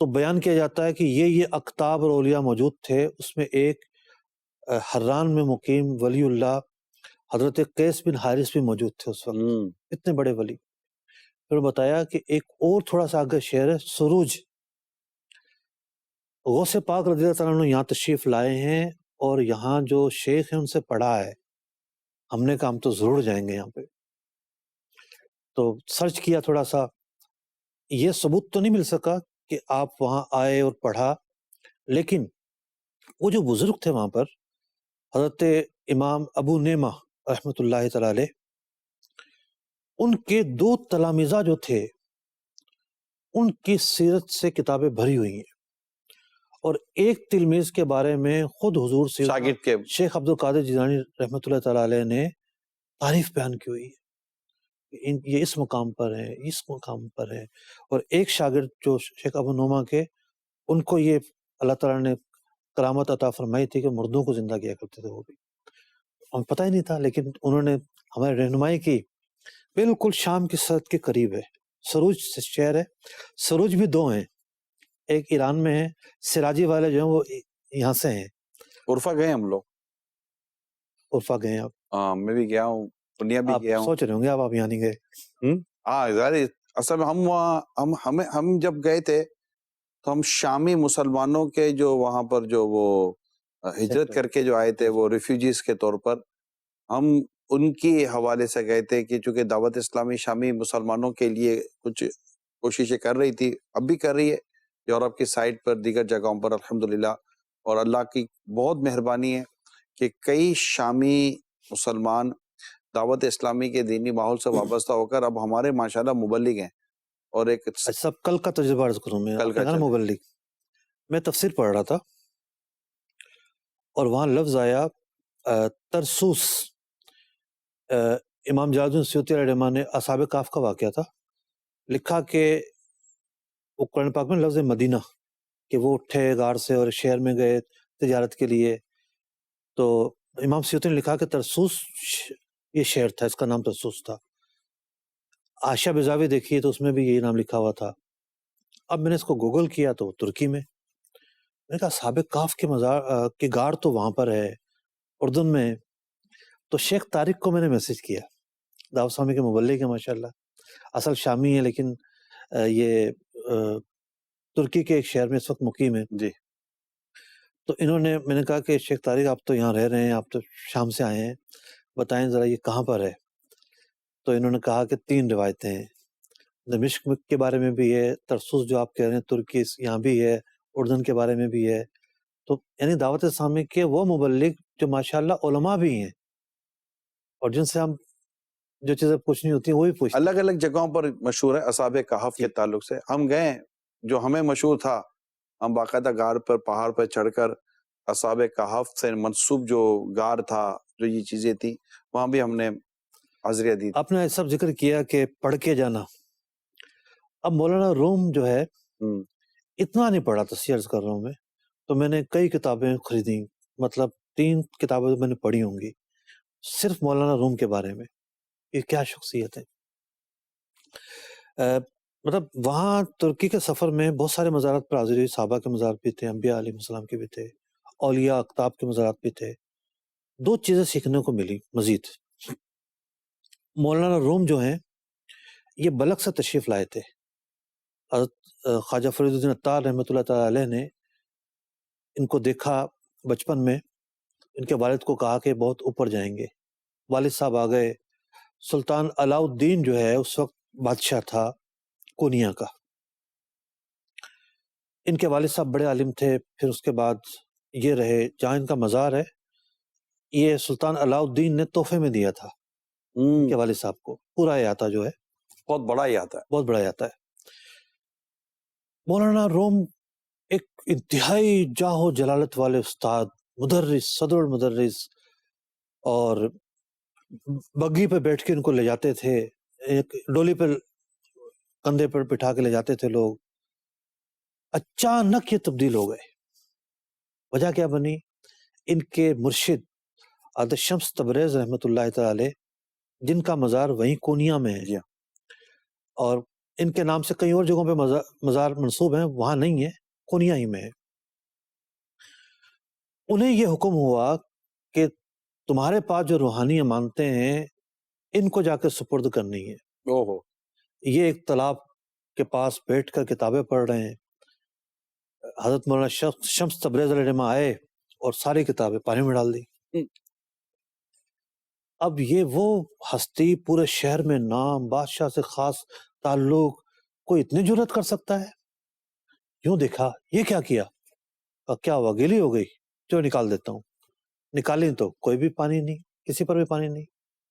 تو بیان کیا جاتا ہے کہ یہ اقطاب اور اولیاء موجود تھے. اس میں ایک حران میں مقیم ولی اللہ حضرت قیس بن حارث بھی موجود تھے اس وقت، اتنے بڑے ولی. پھر بتایا کہ ایک اور تھوڑا سا آگے شہر ہے سروج، غوث پاک رضی اللہ تعالیٰ عنہ یہاں تشریف لائے ہیں اور یہاں جو شیخ ہیں ان سے پڑھا ہے. ہم نے کہا ہم تو ضرور جائیں گے یہاں پہ. تو سرچ کیا تھوڑا سا، یہ ثبوت تو نہیں مل سکا کہ آپ وہاں آئے اور پڑھا، لیکن وہ جو بزرگ تھے وہاں پر حضرت امام ابو نعمہ رحمۃ اللہ تعالی علیہ، ان کے 2 تلامذہ جو تھے ان کی سیرت سے کتابیں بھری ہوئی ہیں، اور ایک تلمیذ کے بارے میں خود حضور شاگرد کے شیخ عبد القادر جیلانی رحمۃ اللہ تعالی علیہ نے تعریف بیان کی ہوئی ہے کہ یہ اس مقام پر ہیں، اس مقام پر ہیں. اور ایک شاگرد جو شیخ ابو نعمہ کے، ان کو یہ اللہ تعالیٰ نے کرامت عطا فرمائی تھی کہ مردوں کو زندہ کیا کرتے تھے. وہ بھی ہمیں پتہ ہی نہیں تھا، لیکن انہوں نے ہماری رہنمائی کی. بالکل شام کی سرحد کے قریب ہے، سروج شہر ہے. سروج بھی 2 ہیں، ایک ایران میں ہے، سراجی والے جو ہیں وہ یہاں سے ہیں. عرفہ گئے ہم لوگ، عرفہ گئے آپ؟ ہاں میں بھی گیا ہوں، پنیا بھی آپ گیا ہوں. سوچ رہے ہوں گے آپ یہاں نہیں گئے. ہاں ظاہر اصل میں ہم وہاں ہم جب گئے تھے تو ہم شامی مسلمانوں کے جو وہاں پر جو وہ ہجرت کر کے جو آئے تھے وہ ریفیوجیز کے طور پر، ہم ان کی حوالے سے گئے تھے کہ چونکہ دعوت اسلامی شامی مسلمانوں کے لیے کچھ کوششیں کر رہی تھی، اب بھی کر رہی ہے یورپ کی سائٹ پر، دیگر جگہوں پر الحمدللہ. اور اللہ کی بہت مہربانی ہے کہ کئی شامی مسلمان دعوت اسلامی کے دینی ماحول سے وابستہ ہو کر اب ہمارے ماشاءاللہ مبلغ ہیں. اور ایک سب کل کا تجربہ عرض کروں میں، کل کا مبلغ، میں تفسیر پڑھ رہا تھا اور وہاں لفظ آیا ترسوس. امام جلال الدین سیوطی علیہ الرحمہ نے اصحاب کہف کا واقعہ تھا، لکھا کہ وہ قرآن پاک میں لفظ مدینہ کہ وہ اٹھے غار سے اور شہر میں گئے تجارت کے لیے. تو امام سیوطی نے لکھا کہ ترسوس یہ شہر تھا، اس کا نام ترسوس تھا. عائشہ بیضاوی دیکھیے تو اس میں بھی یہی نام لکھا ہوا تھا. اب میں نے اس کو گوگل کیا تو ترکی میں، میں نے کہا اصحاب کہف کے مزار کی غار تو وہاں پر ہے اردن میں. تو شیخ طارق کو میں نے میسج کیا، دعوت اسلامی کے مبلغ ہیں ماشاءاللہ، اصل شامی ہے لیکن یہ ترکی کے ایک شہر میں اس وقت مقیم ہے. جی. تو انہوں نے، میں نے کہا کہ شیخ طارق آپ تو یہاں رہ رہے ہیں، آپ تو شام سے آئے ہیں، بتائیں ذرا یہ کہاں پر ہے. تو انہوں نے کہا کہ 3 روایتیں ہیں، دمشق کے بارے میں بھی ہے، ترسوس جو آپ کہہ رہے ہیں ترکی یہاں بھی ہے، اردن کے بارے میں بھی ہے. تو یعنی دعوت اسلامی کے وہ مبلغ جو ماشاءاللہ علماء بھی ہیں اور جن سے ہم جو چیزیں پوچھنی ہوتی ہیں وہی پوچھتے ہیں. الگ الگ جگہوں پر مشہور ہے اصحاب کہف کے تعلق سے. ہم گئے، جو ہمیں مشہور تھا، ہم باقاعدہ غار پر، پہاڑ پر چڑھ کر اصحاب کہف سے منسوب جو غار تھا، جو یہ چیزیں تھیں، وہاں بھی ہم نے حاضریہ دی. آپ نے سب ذکر کیا کہ پڑھ کے جانا. اب مولانا روم جو ہے اتنا نہیں پڑھا تھا، عرض کر رہا ہوں میں، تو میں نے کئی کتابیں خریدیں، مطلب 3 کتابیں میں نے پڑھی ہوں گی صرف مولانا روم کے بارے میں. یہ کیا شخصیت ہے. مطلب وہاں ترکی کے سفر میں بہت سارے مزارات پر حاضری ہوئی، صحابہ کے مزار بھی تھے، انبیاء علیہ السلام کے بھی تھے، اولیاء اقطاب کے مزارات بھی تھے. 2 چیزیں سیکھنے کو ملی مزید. مولانا روم جو ہیں یہ بلخ سے تشریف لائے تھے. حضرت خواجہ فرید الدین عطار رحمۃ اللہ تعالیٰ علیہ نے ان کو دیکھا بچپن میں، ان کے والد کو کہا کہ بہت اوپر جائیں گے. والد صاحب آ گئے. سلطان علاء الدین جو ہے اس وقت بادشاہ تھا کونیا کا. ان کے والد صاحب بڑے عالم تھے. پھر اس کے بعد یہ رہے، جہاں ان کا مزار ہے یہ سلطان علاء الدین نے تحفے میں دیا تھا ان کے والد صاحب کو. پورا احاطہ جو ہے بہت بڑا ہی آتا ہے. بہت بڑا احاطہ ہے. مولانا روم ایک انتہائی جاہ و جلالت والے استاد، مدرس، صدر المدرس، اور بگی پہ بیٹھ کے ان کو لے جاتے تھے، ایک ڈولی پہ کندھے پر بٹھا کے لے جاتے تھے لوگ. اچانک یہ تبدیل ہو گئے. وجہ کیا بنی؟ ان کے مرشد حضرت شمس تبریز رحمۃ اللہ تعالی علیہ، جن کا مزار وہیں کونیا میں ہے، اور ان کے نام سے کئی اور جگہوں پہ مزار منصوب ہیں، وہاں نہیں ہے، کونیا ہی میں ہے. انہیں یہ حکم ہوا کہ تمہارے پاس جو روحانی امانتیں ہیں ان کو جا کے سپرد کرنی ہے. یہ ایک تالاب کے پاس بیٹھ کر کتابیں پڑھ رہے ہیں. حضرت مولانا شمس تبریز علیہ السلام آئے اور ساری کتابیں پانی میں ڈال دی. اب یہ وہ ہستی، پورے شہر میں نام، بادشاہ سے خاص تعلق، کوئی اتنی جرت کر سکتا ہے؟ یوں دیکھا، یہ کیا کیا؟ کیا ہوا، گیلی ہو گئی؟ جو نکال دیتا ہوں. نکالی تو کوئی بھی پانی نہیں، کسی پر بھی پانی نہیں،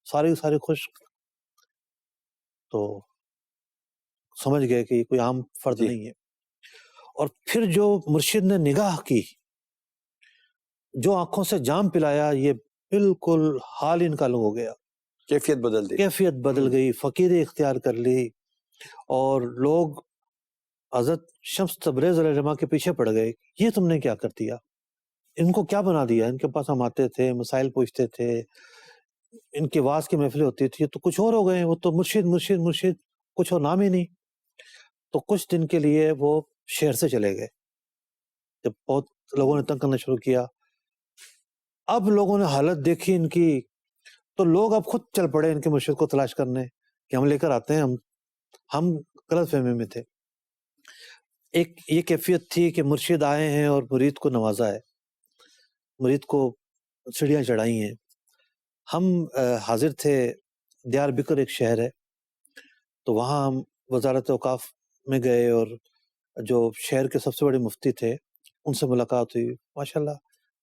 ساری خشک. تو سمجھ گئے کہ یہ کوئی عام فرد نہیں ہے. اور پھر جو مرشد نے نگاہ کی، جو آنکھوں سے جام پلایا، یہ بالکل حال ان کا ہو گیا، کیفیت بدل گئی، فقیری اختیار کر لی. اور لوگ حضرت شمس تبریز علیہ السلام کے پیچھے پڑ گئے، یہ تم نے کیا کر دیا، ان کو کیا بنا دیا. ان کے پاس ہم آتے تھے، مسائل پوچھتے تھے، ان کی واز کی محفلیں ہوتی تھی، تو کچھ اور ہو گئے، وہ تو مرشد مرشد مرشد، کچھ اور نام ہی نہیں. تو کچھ دن کے لیے وہ شہر سے چلے گئے. جب بہت لوگوں نے تنگ کرنا شروع کیا، اب لوگوں نے حالت دیکھی ان کی، تو لوگ اب خود چل پڑے ان کے مرشد کو تلاش کرنے کہ ہم لے کر آتے ہیں. ہم غلط فہمی میں تھے. ایک یہ کیفیت تھی کہ مرشد آئے ہیں اور مرید کو نوازا ہے، مرید کو سیڑھیاں چڑھائی ہیں. ہم حاضر تھے، دیار بکر ایک شہر ہے، تو وہاں ہم وزارت اوقاف میں گئے اور جو شہر کے سب سے بڑے مفتی تھے ان سے ملاقات ہوئی. ماشاءاللہ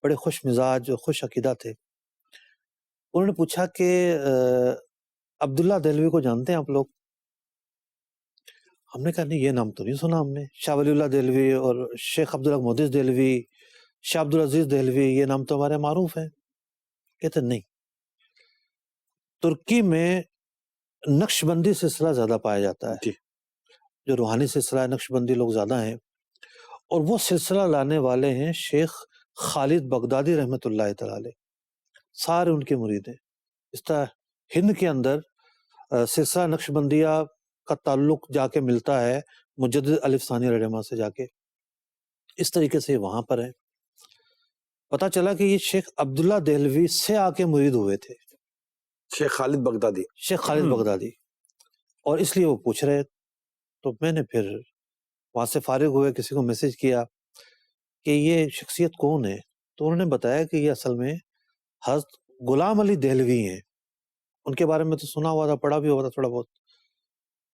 بڑے خوش مزاج اور خوش عقیدہ تھے. انہوں نے پوچھا کہ عبداللہ دہلوی کو جانتے ہیں آپ لوگ؟ ہم نے کہا نہیں، یہ نام تو نہیں سنا ہم نے. شاہ ولی اللہ دہلوی اور شیخ عبدالحق محدث دہلوی، شاہ عبدالعزیز دہلوی، یہ نام تو ہمارے معروف ہیں. کہتے نہیں، ترکی میں نقش بندی سلسلہ زیادہ پایا جاتا ہے، جو روحانی سلسلہ ہے، نقش بندی لوگ زیادہ ہیں، اور وہ سلسلہ لانے والے ہیں شیخ خالد بغدادی رحمۃ اللہ تعالی علیہ. سارے ان کے مرید ہیں. اس طرح ہند کے اندر سلسلہ نقش بندیہ کا تعلق جا کے ملتا ہے مجدد الف ثانی رحمہ سے جا کے. اس طریقے سے وہاں پر ہیں۔ پتہ چلا کہ یہ شیخ عبداللہ دہلوی سے آ کے مرید ہوئے تھے، شیخ خالد بغدادی۔ شیخ خالد بغدادی، اور اس لیے وہ پوچھ رہے۔ تو میں نے پھر وہاں سے فارغ ہوئے، کسی کو میسج کیا کہ یہ شخصیت کون ہے، تو انہوں نے بتایا کہ یہ اصل میں حضرت غلام علی دہلوی ہیں۔ ان کے بارے میں تو سنا ہوا تھا، پڑھا بھی ہوا تھا تھوڑا بہت۔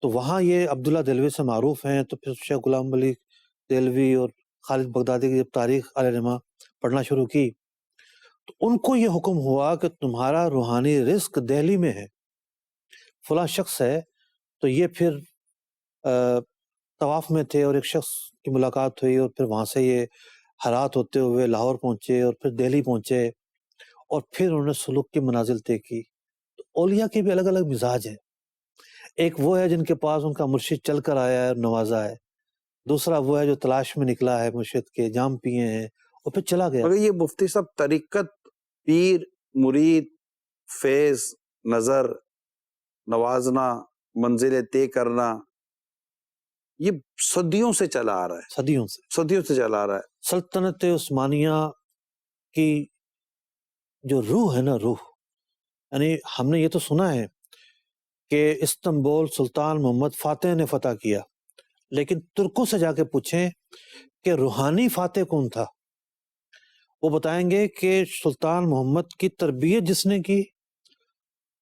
تو وہاں یہ عبداللہ دہلوی سے معروف ہیں، تو پھر شیخ غلام علی دہلوی اور خالد بغدادی کی جب تاریخ علیہ رحمہ پڑھنا شروع کی تو ان کو یہ حکم ہوا کہ تمہارا روحانی رزق دہلی میں ہے، فلاں شخص ہے۔ تو یہ پھر طواف میں تھے اور ایک شخص کی ملاقات ہوئی، اور پھر وہاں سے یہ ہرات ہوتے ہوئے لاہور پہنچے اور پھر دہلی پہنچے، اور پھر انہوں نے سلوک کی منازل طے کی۔ تو اولیاء کے بھی الگ الگ مزاج ہیں، ایک وہ ہے جن کے پاس ان کا مرشد چل کر آیا ہے اور نوازا ہے، دوسرا وہ ہے جو تلاش میں نکلا ہے مرشد کے، جام پیے ہیں اور پھر چلا گیا۔ مگر یہ مفتی صاحب طریقت، پیر، مرید، فیض، نظر، نوازنا، منزلیں طے کرنا، یہ صدیوں سے چلا آ رہا ہے، صدیوں سے صدیوں سے چلا آ رہا ہے۔ سلطنت عثمانیہ کی جو روح ہے نا، روح، یعنی ہم نے یہ تو سنا ہے کہ استنبول سلطان محمد فاتح نے فتح کیا، لیکن ترکوں سے جا کے پوچھیں کہ روحانی فاتح کون تھا، وہ بتائیں گے کہ سلطان محمد کی تربیت جس نے کی،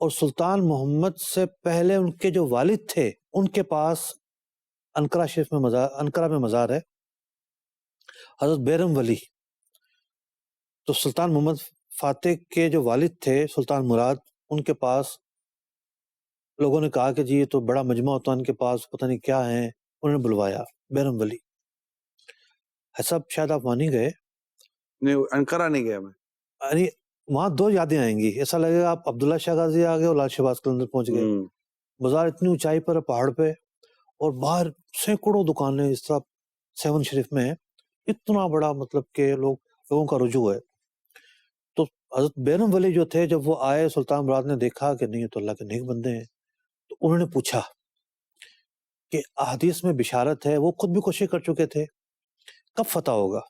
اور سلطان محمد سے پہلے ان کے جو والد تھے ان کے پاس انقرہ شریف میں انقرہ میں مزار ہے، حضرت بیرم ولی۔ تو سلطان محمد فاتح کے جو والد تھے سلطان مراد، ان کے پاس لوگوں نے کہا کہ جی یہ تو بڑا مجمع ہوتا ہے ان کے پاس، پتہ نہیں کیا ہیں، انہوں نے بلوایا بیرم ولی۔ ایسا شاید آپ وہاں نہیں گئے، نہیں، انقرہ نہیں گیا میں۔ یعنی وہاں دو یادیں آئیں گی، ایسا لگے گا آپ عبداللہ شاہ غازی آ گئے اور لال شہباز قلندر پہنچ گئے۔ بازار اتنی اونچائی پر ہے، پہاڑ پہ، اور باہر سینکڑوں دکانیں اس طرح 7 شریف میں ہے، اتنا بڑا مطلب کہ لوگوں کا رجوع ہے۔ تو حضرت بیرم ولی جو تھے، جب وہ آئے سلطان مراد نے دیکھا کہ نہیں یہ تو اللہ کے نیک بندے ہیں، تو انہوں نے پوچھا کہ احادیث میں بشارت ہے، وہ خود بھی کوشش کر چکے تھے، کب فتح ہوگا؟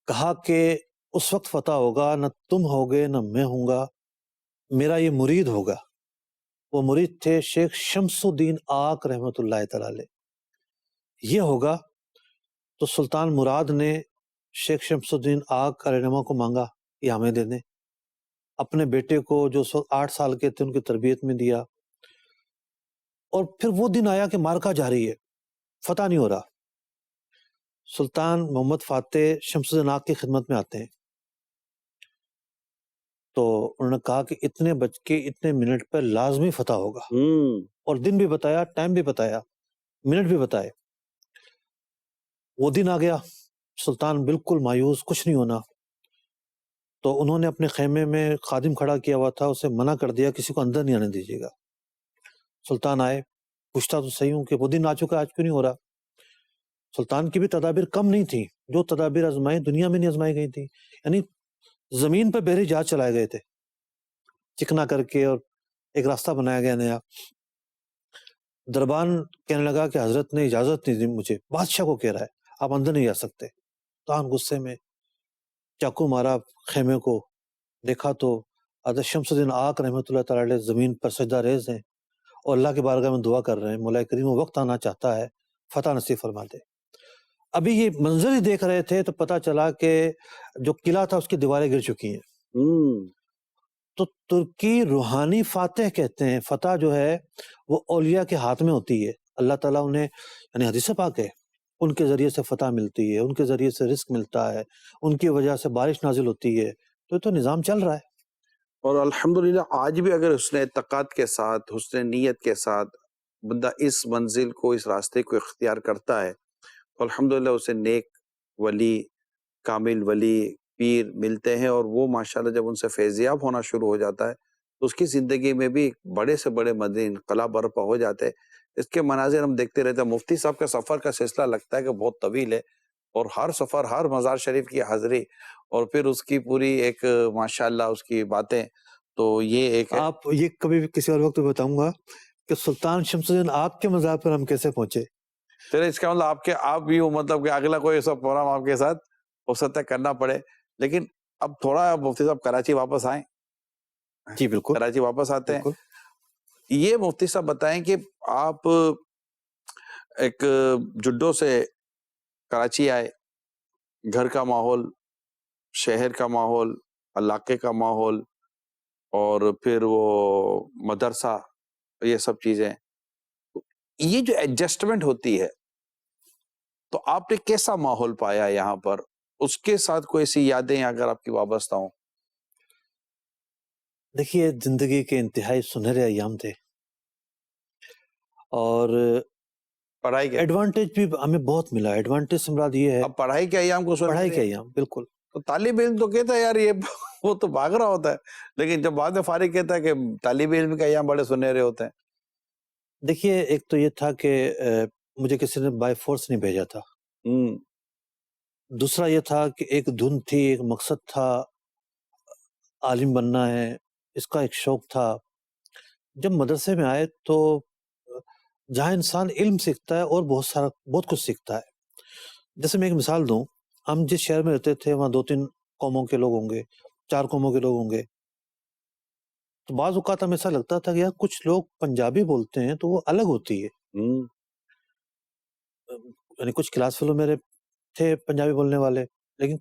کہا کہ اس وقت فتح ہوگا نہ تم ہوگے نہ میں ہوں گا، میرا یہ مرید ہوگا۔ وہ مرید تھے شیخ شمس الدین آق رحمۃ اللہ تعالی علیہ۔ یہ ہوگا تو سلطان مراد نے شیخ شمس الدین آق علیہ رحمہ کو مانگا یہ ہمیں دے دیں، اپنے بیٹے کو جو 8 سال کے تھے ان کی تربیت میں دیا، اور پھر وہ دن آیا کہ مارکا جاری ہے، فتح نہیں ہو رہا۔ سلطان محمد فاتح شمس الدین آق کی خدمت میں آتے ہیں، تو انہوں نے کہا کہ اتنے بج کے اتنے منٹ پہ لازمی فتح ہوگا، اور دن بھی بتایا، ٹائم بھی بتایا، منٹ بھی بتائے۔ وہ دن آ گیا، سلطان بالکل مایوس، کچھ نہیں ہونا، تو انہوں نے اپنے خیمے میں خادم کھڑا کیا ہوا تھا، اسے منع کر دیا کسی کو اندر نہیں آنے دیجیے گا۔ سلطان آئے، پوچھتا تو صحیح ہوں کہ وہ دن آ چکا، آج کیوں نہیں ہو رہا؟ سلطان کی بھی تدابیر کم نہیں تھی، جو تدابیر آزمائی دنیا میں نہیں آزمائی گئی تھی، یعنی زمین پہ بحری جہاز چلائے گئے تھے چکنا کر کے، اور ایک راستہ بنایا گیا نیا۔ دربان کہنے لگا کہ حضرت نے اجازت نہیں دی مجھے، بادشاہ کو کہہ رہا ہے آپ اندر نہیں جا سکتے۔ سلطان غصے میں چاقو مارا خیمے کو، دیکھا تو حضرت شمس الدین آق رحمۃ اللہ تعالی علیہ زمین پر سجدہ ریز ہیں اور اللہ کے بارگاہ میں دعا کر رہے ہیں، مولا کریم وہ وقت آنا چاہتا ہے، فتح نصیب فرما دے۔ ابھی یہ منظر ہی دیکھ رہے تھے تو پتہ چلا کہ جو قلعہ تھا اس کی دیواریں گر چکی ہیں۔ تو ترکی روحانی فاتح کہتے ہیں، فتح جو ہے وہ اولیاء کے ہاتھ میں ہوتی ہے، اللہ تعالیٰ انہیں، یعنی حدیث پاک ہے، ان کے ذریعے سے فتح ملتی ہے، ان کے ذریعے سے رزق ملتا ہے، ان کی وجہ سے بارش نازل ہوتی ہے، تو یہ تو نظام چل رہا ہے۔ اور الحمدللہ آج بھی اگر حسن اعتقاد کے ساتھ، حسن نیت کے ساتھ بندہ اس منزل کو، اس راستے کو اختیار کرتا ہے تو الحمدللہ اسے نیک ولی، کامل ولی، پیر ملتے ہیں، اور وہ ماشاءاللہ جب ان سے فیضیاب ہونا شروع ہو جاتا ہے تو اس کی زندگی میں بھی بڑے سے بڑے مدنی انقلاب برپا ہو جاتے ہیں۔ اس کے مناظر ہم دیکھتے رہتے ہیں۔ مفتی صاحب کا سفر کا سلسلہ لگتا ہے کہ بہت طویل ہے، اور ہر سفر، ہر مزار شریف کی حاضری، اور پھر اس کی پوری ایک ماشاءاللہ اس کی باتیں، تو یہ ایک آپ یہ کبھی بھی کسی اور وقت بتاؤں گا کہ سلطان شمس الدین آق کے مزار پر ہم کیسے پہنچے، چلے اس کا مطلب آپ بھی مطلب کہ اگلا کوئی ایسا پروگرام آپ کے ساتھ ہو سکتا ہے کرنا پڑے. لیکن اب تھوڑا مفتی صاحب کراچی واپس آئیں. جی بالکل کراچی واپس آتے ہیں. بالکل. یہ مفتی صاحب بتائیں کہ آپ ایک جڈو سے کراچی آئے، گھر کا ماحول، شہر کا ماحول، علاقے کا ماحول، اور پھر وہ مدرسہ، یہ سب چیزیں، یہ جو ایڈجسٹمنٹ ہوتی ہے تو آپ نے کیسا ماحول پایا یہاں پر؟ اس کے ساتھ کوئی ایسی یادیں اگر آپ کی وابستہ ہوں. دیکھیے زندگی کے انتہائی سنہرے ایام تھے، اور پڑھائی کے ایڈوانٹیج بھی ہمیں بہت ملا. ایڈوانٹیج سے مراد یہ ہے اب پڑھائی کے ایام کو سن پڑھائی کے ایام. بالکل. تو طالب علم تو کہتا ہے یار یہ وہ تو بھاگ رہا ہوتا ہے، لیکن جب بعد میں فارغ کہتا ہے کہ طالب علم کے ایام بڑے سنہرے ہوتے ہیں. دیکھیے ایک تو یہ تھا کہ مجھے کسی نے بائی فورس نہیں بھیجا تھا. دوسرا یہ تھا کہ ایک دھن تھی، ایک مقصد تھا، عالم بننا ہے، اس کا ایک شوق تھا. جب مدرسے میں آئے تو جہاں انسان علم سیکھتا ہے اور بہت کچھ سیکھتا ہے. جیسے میں ایک مثال دوں، ہم جس شہر میں رہتے تھے وہاں 2-3 قوموں کے لوگ ہوں گے، 4 قوموں کے لوگ ہوں گے. تو بعض اوقات ہمیں ایسا لگتا تھا کہ یار کچھ لوگ پنجابی بولتے ہیں تو وہ الگ ہوتی ہے. یعنی کچھ کلاس فیلو میرے تھے پنجابی بولنے والے، لیکن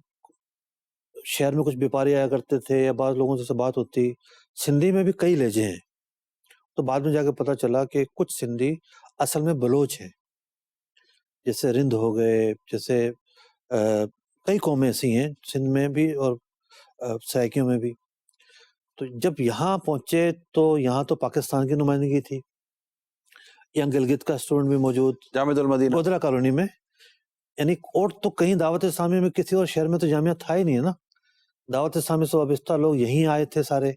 شہر میں کچھ بیپاری آیا کرتے تھے یا بعض لوگوں سے بات ہوتی. سندھی میں بھی کئی لہجے ہیں. تو بعد میں جا کے پتہ چلا کہ کچھ سندھی اصل میں بلوچ ہیں، جیسے رند ہو گئے، جیسے کئی قومیں ایسی ہیں سندھ میں بھی اور سرائکیوں میں بھی. تو جب یہاں پہنچے تو یہاں تو پاکستان کی نمائندگی تھی. یہاں گلگت کا اسٹوڈنٹ بھی موجود، جامعۃ المدینہ گودرا کالونی میں. یعنی اور تو کہیں دعوت اسلامی میں کسی اور شہر میں تو جامعہ تھا ہی نہیں ہے نا. دعوت اسلامی سے وابستہ لوگ یہیں آئے تھے سارے.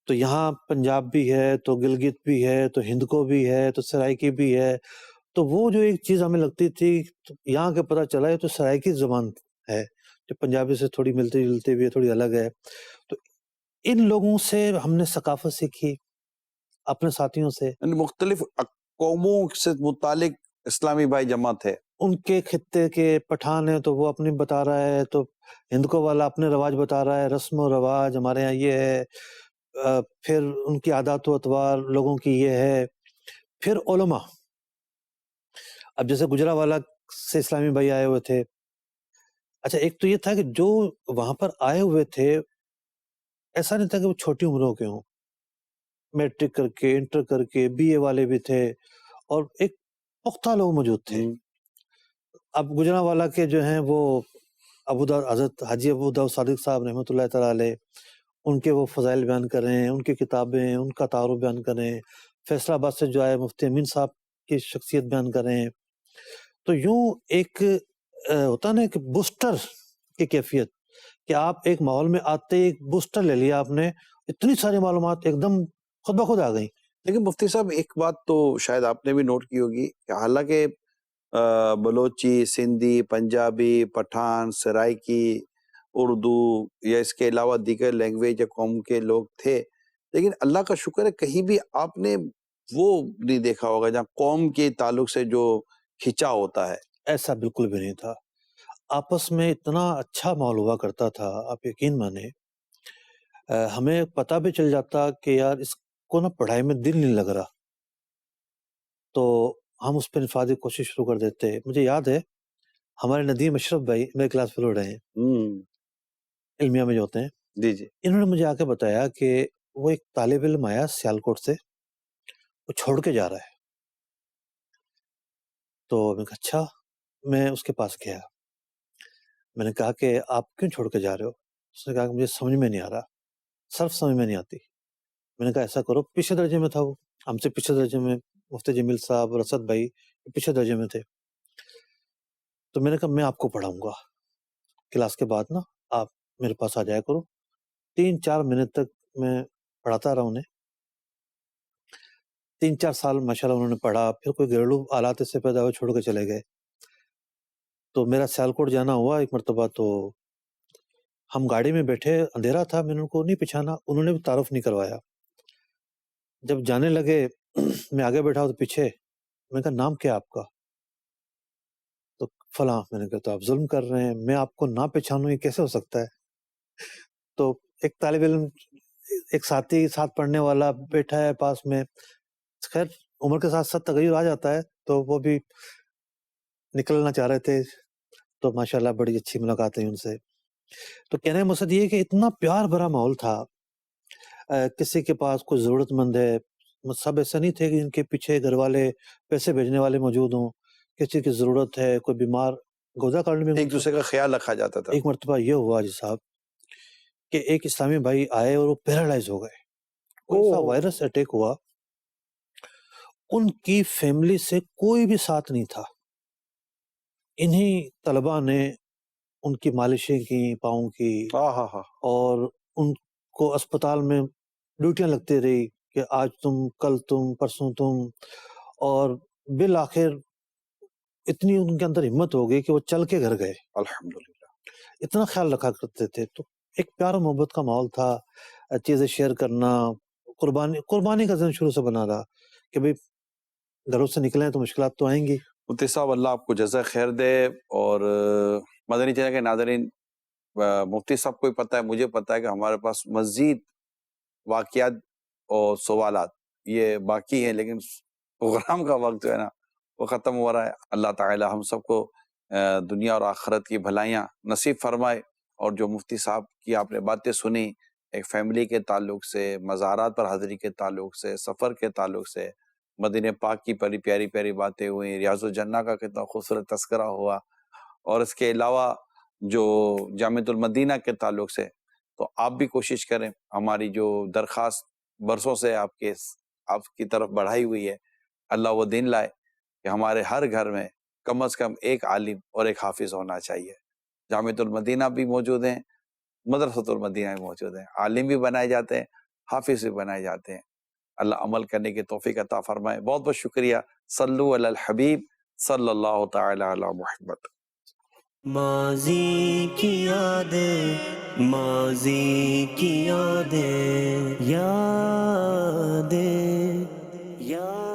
تو یہاں پنجاب بھی ہے، تو گلگت بھی ہے، تو ہند کو بھی ہے، تو سرائکی بھی ہے. تو وہ جو ایک چیز ہمیں لگتی تھی یہاں کے پتہ چلا ہے تو سرائکی زبان ہے جو پنجابی سے تھوڑی ملتی جلتی بھی ہے، تھوڑی الگ ہے. تو ان لوگوں سے ہم نے ثقافت سیکھی، اپنے ساتھیوں سے. یعنی مختلف قوموں سے متعلق اسلامی بھائی جمع تھے. ان کے خطے کے پٹھان ہیں تو وہ اپنی بتا رہا ہے، تو ہندکو والا اپنے رواج بتا رہا ہے، رسم و رواج ہمارے یہاں یہ ہے. پھر ان کی عادات و اطوار لوگوں کی یہ ہے. پھر علماء، اب جیسے گجرا والا سے اسلامی بھائی آئے ہوئے تھے. اچھا ایک تو یہ تھا کہ جو وہاں پر آئے ہوئے تھے ایسا نہیں تھا کہ وہ چھوٹی عمروں کے ہوں، میٹرک کر کے، انٹر کر کے، بی اے والے بھی تھے، اور ایک پختہ لوگ موجود تھے. اب گجرا والا کے جو ہیں وہ حضرت حاجی ابو داؤد صادق صاحب رحمۃ اللہ تعالیٰ علیہ، ان کے وہ فضائل بیان کر رہے ہیں، ان کی کتابیں، ان کا تعارف بیان کر رہے ہیں. فیصلہ آباد سے جو آئے مفتی امین صاحب کی شخصیت بیان کر رہے ہیں. تو یوں ایک ہوتا نا کہ بوسٹر کی کیفیت، کہ آپ ایک ماحول میں آتے ایک بوسٹر لے لیا آپ نے، اتنی ساری معلومات ایک دم خود بخود آ گئیں. لیکن مفتی صاحب ایک بات تو شاید آپ نے بھی نوٹ کی ہوگی کہ حالانکہ بلوچی، سندھی، پنجابی، پٹھان، سرائکی، اردو یا اس کے علاوہ دیگر لینگویج یا قوم کے لوگ تھے، لیکن اللہ کا شکر ہے کہیں بھی آپ نے وہ نہیں دیکھا ہوگا جہاں قوم کے تعلق سے جو کھینچا ہوتا ہے. ایسا بالکل بھی نہیں تھا. آپس میں اتنا اچھا ماحول ہوا کرتا تھا، آپ یقین مانیں. ہمیں پتہ بھی چل جاتا کہ یار اس کو نا پڑھائی میں دل نہیں لگ رہا، تو ہم اس پہ نفاذی کوشش شروع کر دیتے. مجھے یاد ہے ہمارے ندیم اشرف بھائی میرے کلاس فیلو رہے ہیں، علمیہ میں جو ہوتے ہیں. جی جی. انہوں نے مجھے آ کے بتایا کہ وہ ایک طالب علم آیا سیالکوٹ سے، وہ چھوڑ کے جا رہا ہے. تو میں کہا اچھا. میں اس کے پاس گیا، میں نے کہا کہ آپ کیوں چھوڑ کے جا رہے ہو؟ اس نے کہا کہ مجھے سمجھ میں نہیں آ رہا، صرف سمجھ میں نہیں آتی. میں نے کہا ایسا کرو، پیچھے درجے میں تھا وہ، ہم سے پیچھے درجے میں، مفتی جمیل صاحب، رسد بھائی پیچھے درجے میں تھے. تو میں نے کہا میں آپ کو پڑھاؤں گا، کلاس کے بعد نا آپ میرے پاس آ جایا کرو. 3-4 منٹ تک میں پڑھاتا رہا انہیں. 3-4 سال ماشاءاللہ انہوں نے پڑھا. پھر کوئی گھریلو حالات سے پیدا ہوئے، چھوڑ کے چلے گئے. تو میرا سیالکوٹ جانا ہوا ایک مرتبہ. تو ہم گاڑی میں بیٹھے، اندھیرا تھا، میں نے ان کو نہیں پہچانا، انہوں نے بھی تعارف نہیں کروایا. جب جانے لگے میں آگے بیٹھا تو پیچھے. میں نے کہا نام کیا آپ کا؟ فلاں. میں نے کہا تو آپ ظلم کر رہے ہیں, میں آپ کو نہ پہچانوں یہ کیسے ہو سکتا ہے؟ تو ایک طالب علم, ایک ساتھی ساتھ پڑھنے والا بیٹھا ہے پاس میں, خیر عمر کے ساتھ ساتھ تغیر آ جاتا ہے, تو وہ بھی نکلنا چاہ رہے تھے, تو ماشاءاللہ بڑی اچھی ملاقات ہوئی ان سے. تو کہنے کا مقصد یہ ہے کہ اتنا پیار بھرا ماحول تھا, کسی کے پاس کوئی ضرورت مند ہے, سب ایسے نہیں تھے کہ ان کے پیچھے گھر والے پیسے بھیجنے والے موجود ہوں, کسی کی ضرورت ہے, کوئی بیمار, گوزہ کارڈ میں ایک دوسرے کا خیال رکھا جاتا تھا. ایک مرتبہ یہ ہوا جی صاحب کہ ایک اسلامی بھائی آئے اور وہ پیرالائز ہو گئے, کوئی سا وائرس اٹیک ہوا, ان کی فیملی سے کوئی بھی ساتھ نہیں تھا. انہی طلباء نے ان کی مالشیں کی پاؤں کی, اور ان کو اسپتال میں ڈیوٹیاں لگتی رہی کہ آج تم, کل تم, پرسوں تم, اور بالآخر اتنی ان کے اندر ہمت ہو گئی کہ وہ چل کے گھر گئے. الحمدللہ. اتنا خیال رکھا کرتے تھے. تو ایک پیار و محبت کا ماحول تھا, چیزیں شیئر کرنا, قربانی کا ذہن شروع سے بنا رہا کہ بھئی گھروں سے نکلیں تو مشکلات تو آئیں گی. مفتی صاحب اللہ آپ کو جزائے خیر دے. اور مدنی چینل کے ناظرین, مفتی صاحب کو پتہ ہے, مجھے پتہ ہے کہ ہمارے پاس مزید واقعات اور سوالات یہ باقی ہیں, لیکن پروگرام کا وقت جو ہے نا وہ ختم ہو رہا ہے. اللہ تعالی ہم سب کو دنیا اور آخرت کی بھلائیاں نصیب فرمائے. اور جو مفتی صاحب کی آپ نے باتیں سنی, ایک فیملی کے تعلق سے, مزارات پر حاضری کے تعلق سے, سفر کے تعلق سے, مدینہ پاک کی بڑی پیاری پیاری باتیں ہوئیں, ریاض الجنہ کا کتنا خوبصورت تذکرہ ہوا, اور اس کے علاوہ جو جامعۃ المدینہ کے تعلق سے, تو آپ بھی کوشش کریں. ہماری جو درخواست برسوں سے آپ کی طرف بڑھائی ہوئی ہے, اللہ وہ دن لائے کہ ہمارے ہر گھر میں کم از کم ایک عالم اور ایک حافظ ہونا چاہیے. جامعۃ المدینہ بھی موجود ہیں, مدرسۃ المدینہ بھی موجود ہیں, عالم بھی بنائے جاتے ہیں, حافظ بھی بنائے جاتے ہیں. اللہ عمل کرنے کی توفیق عطا فرمائے. بہت بہت شکریہ. صلو علی الحبیب صلی اللہ تعالی علی محمد. ماضی کی یادیں, ماضی کی یادیں, یادیں, یادیں.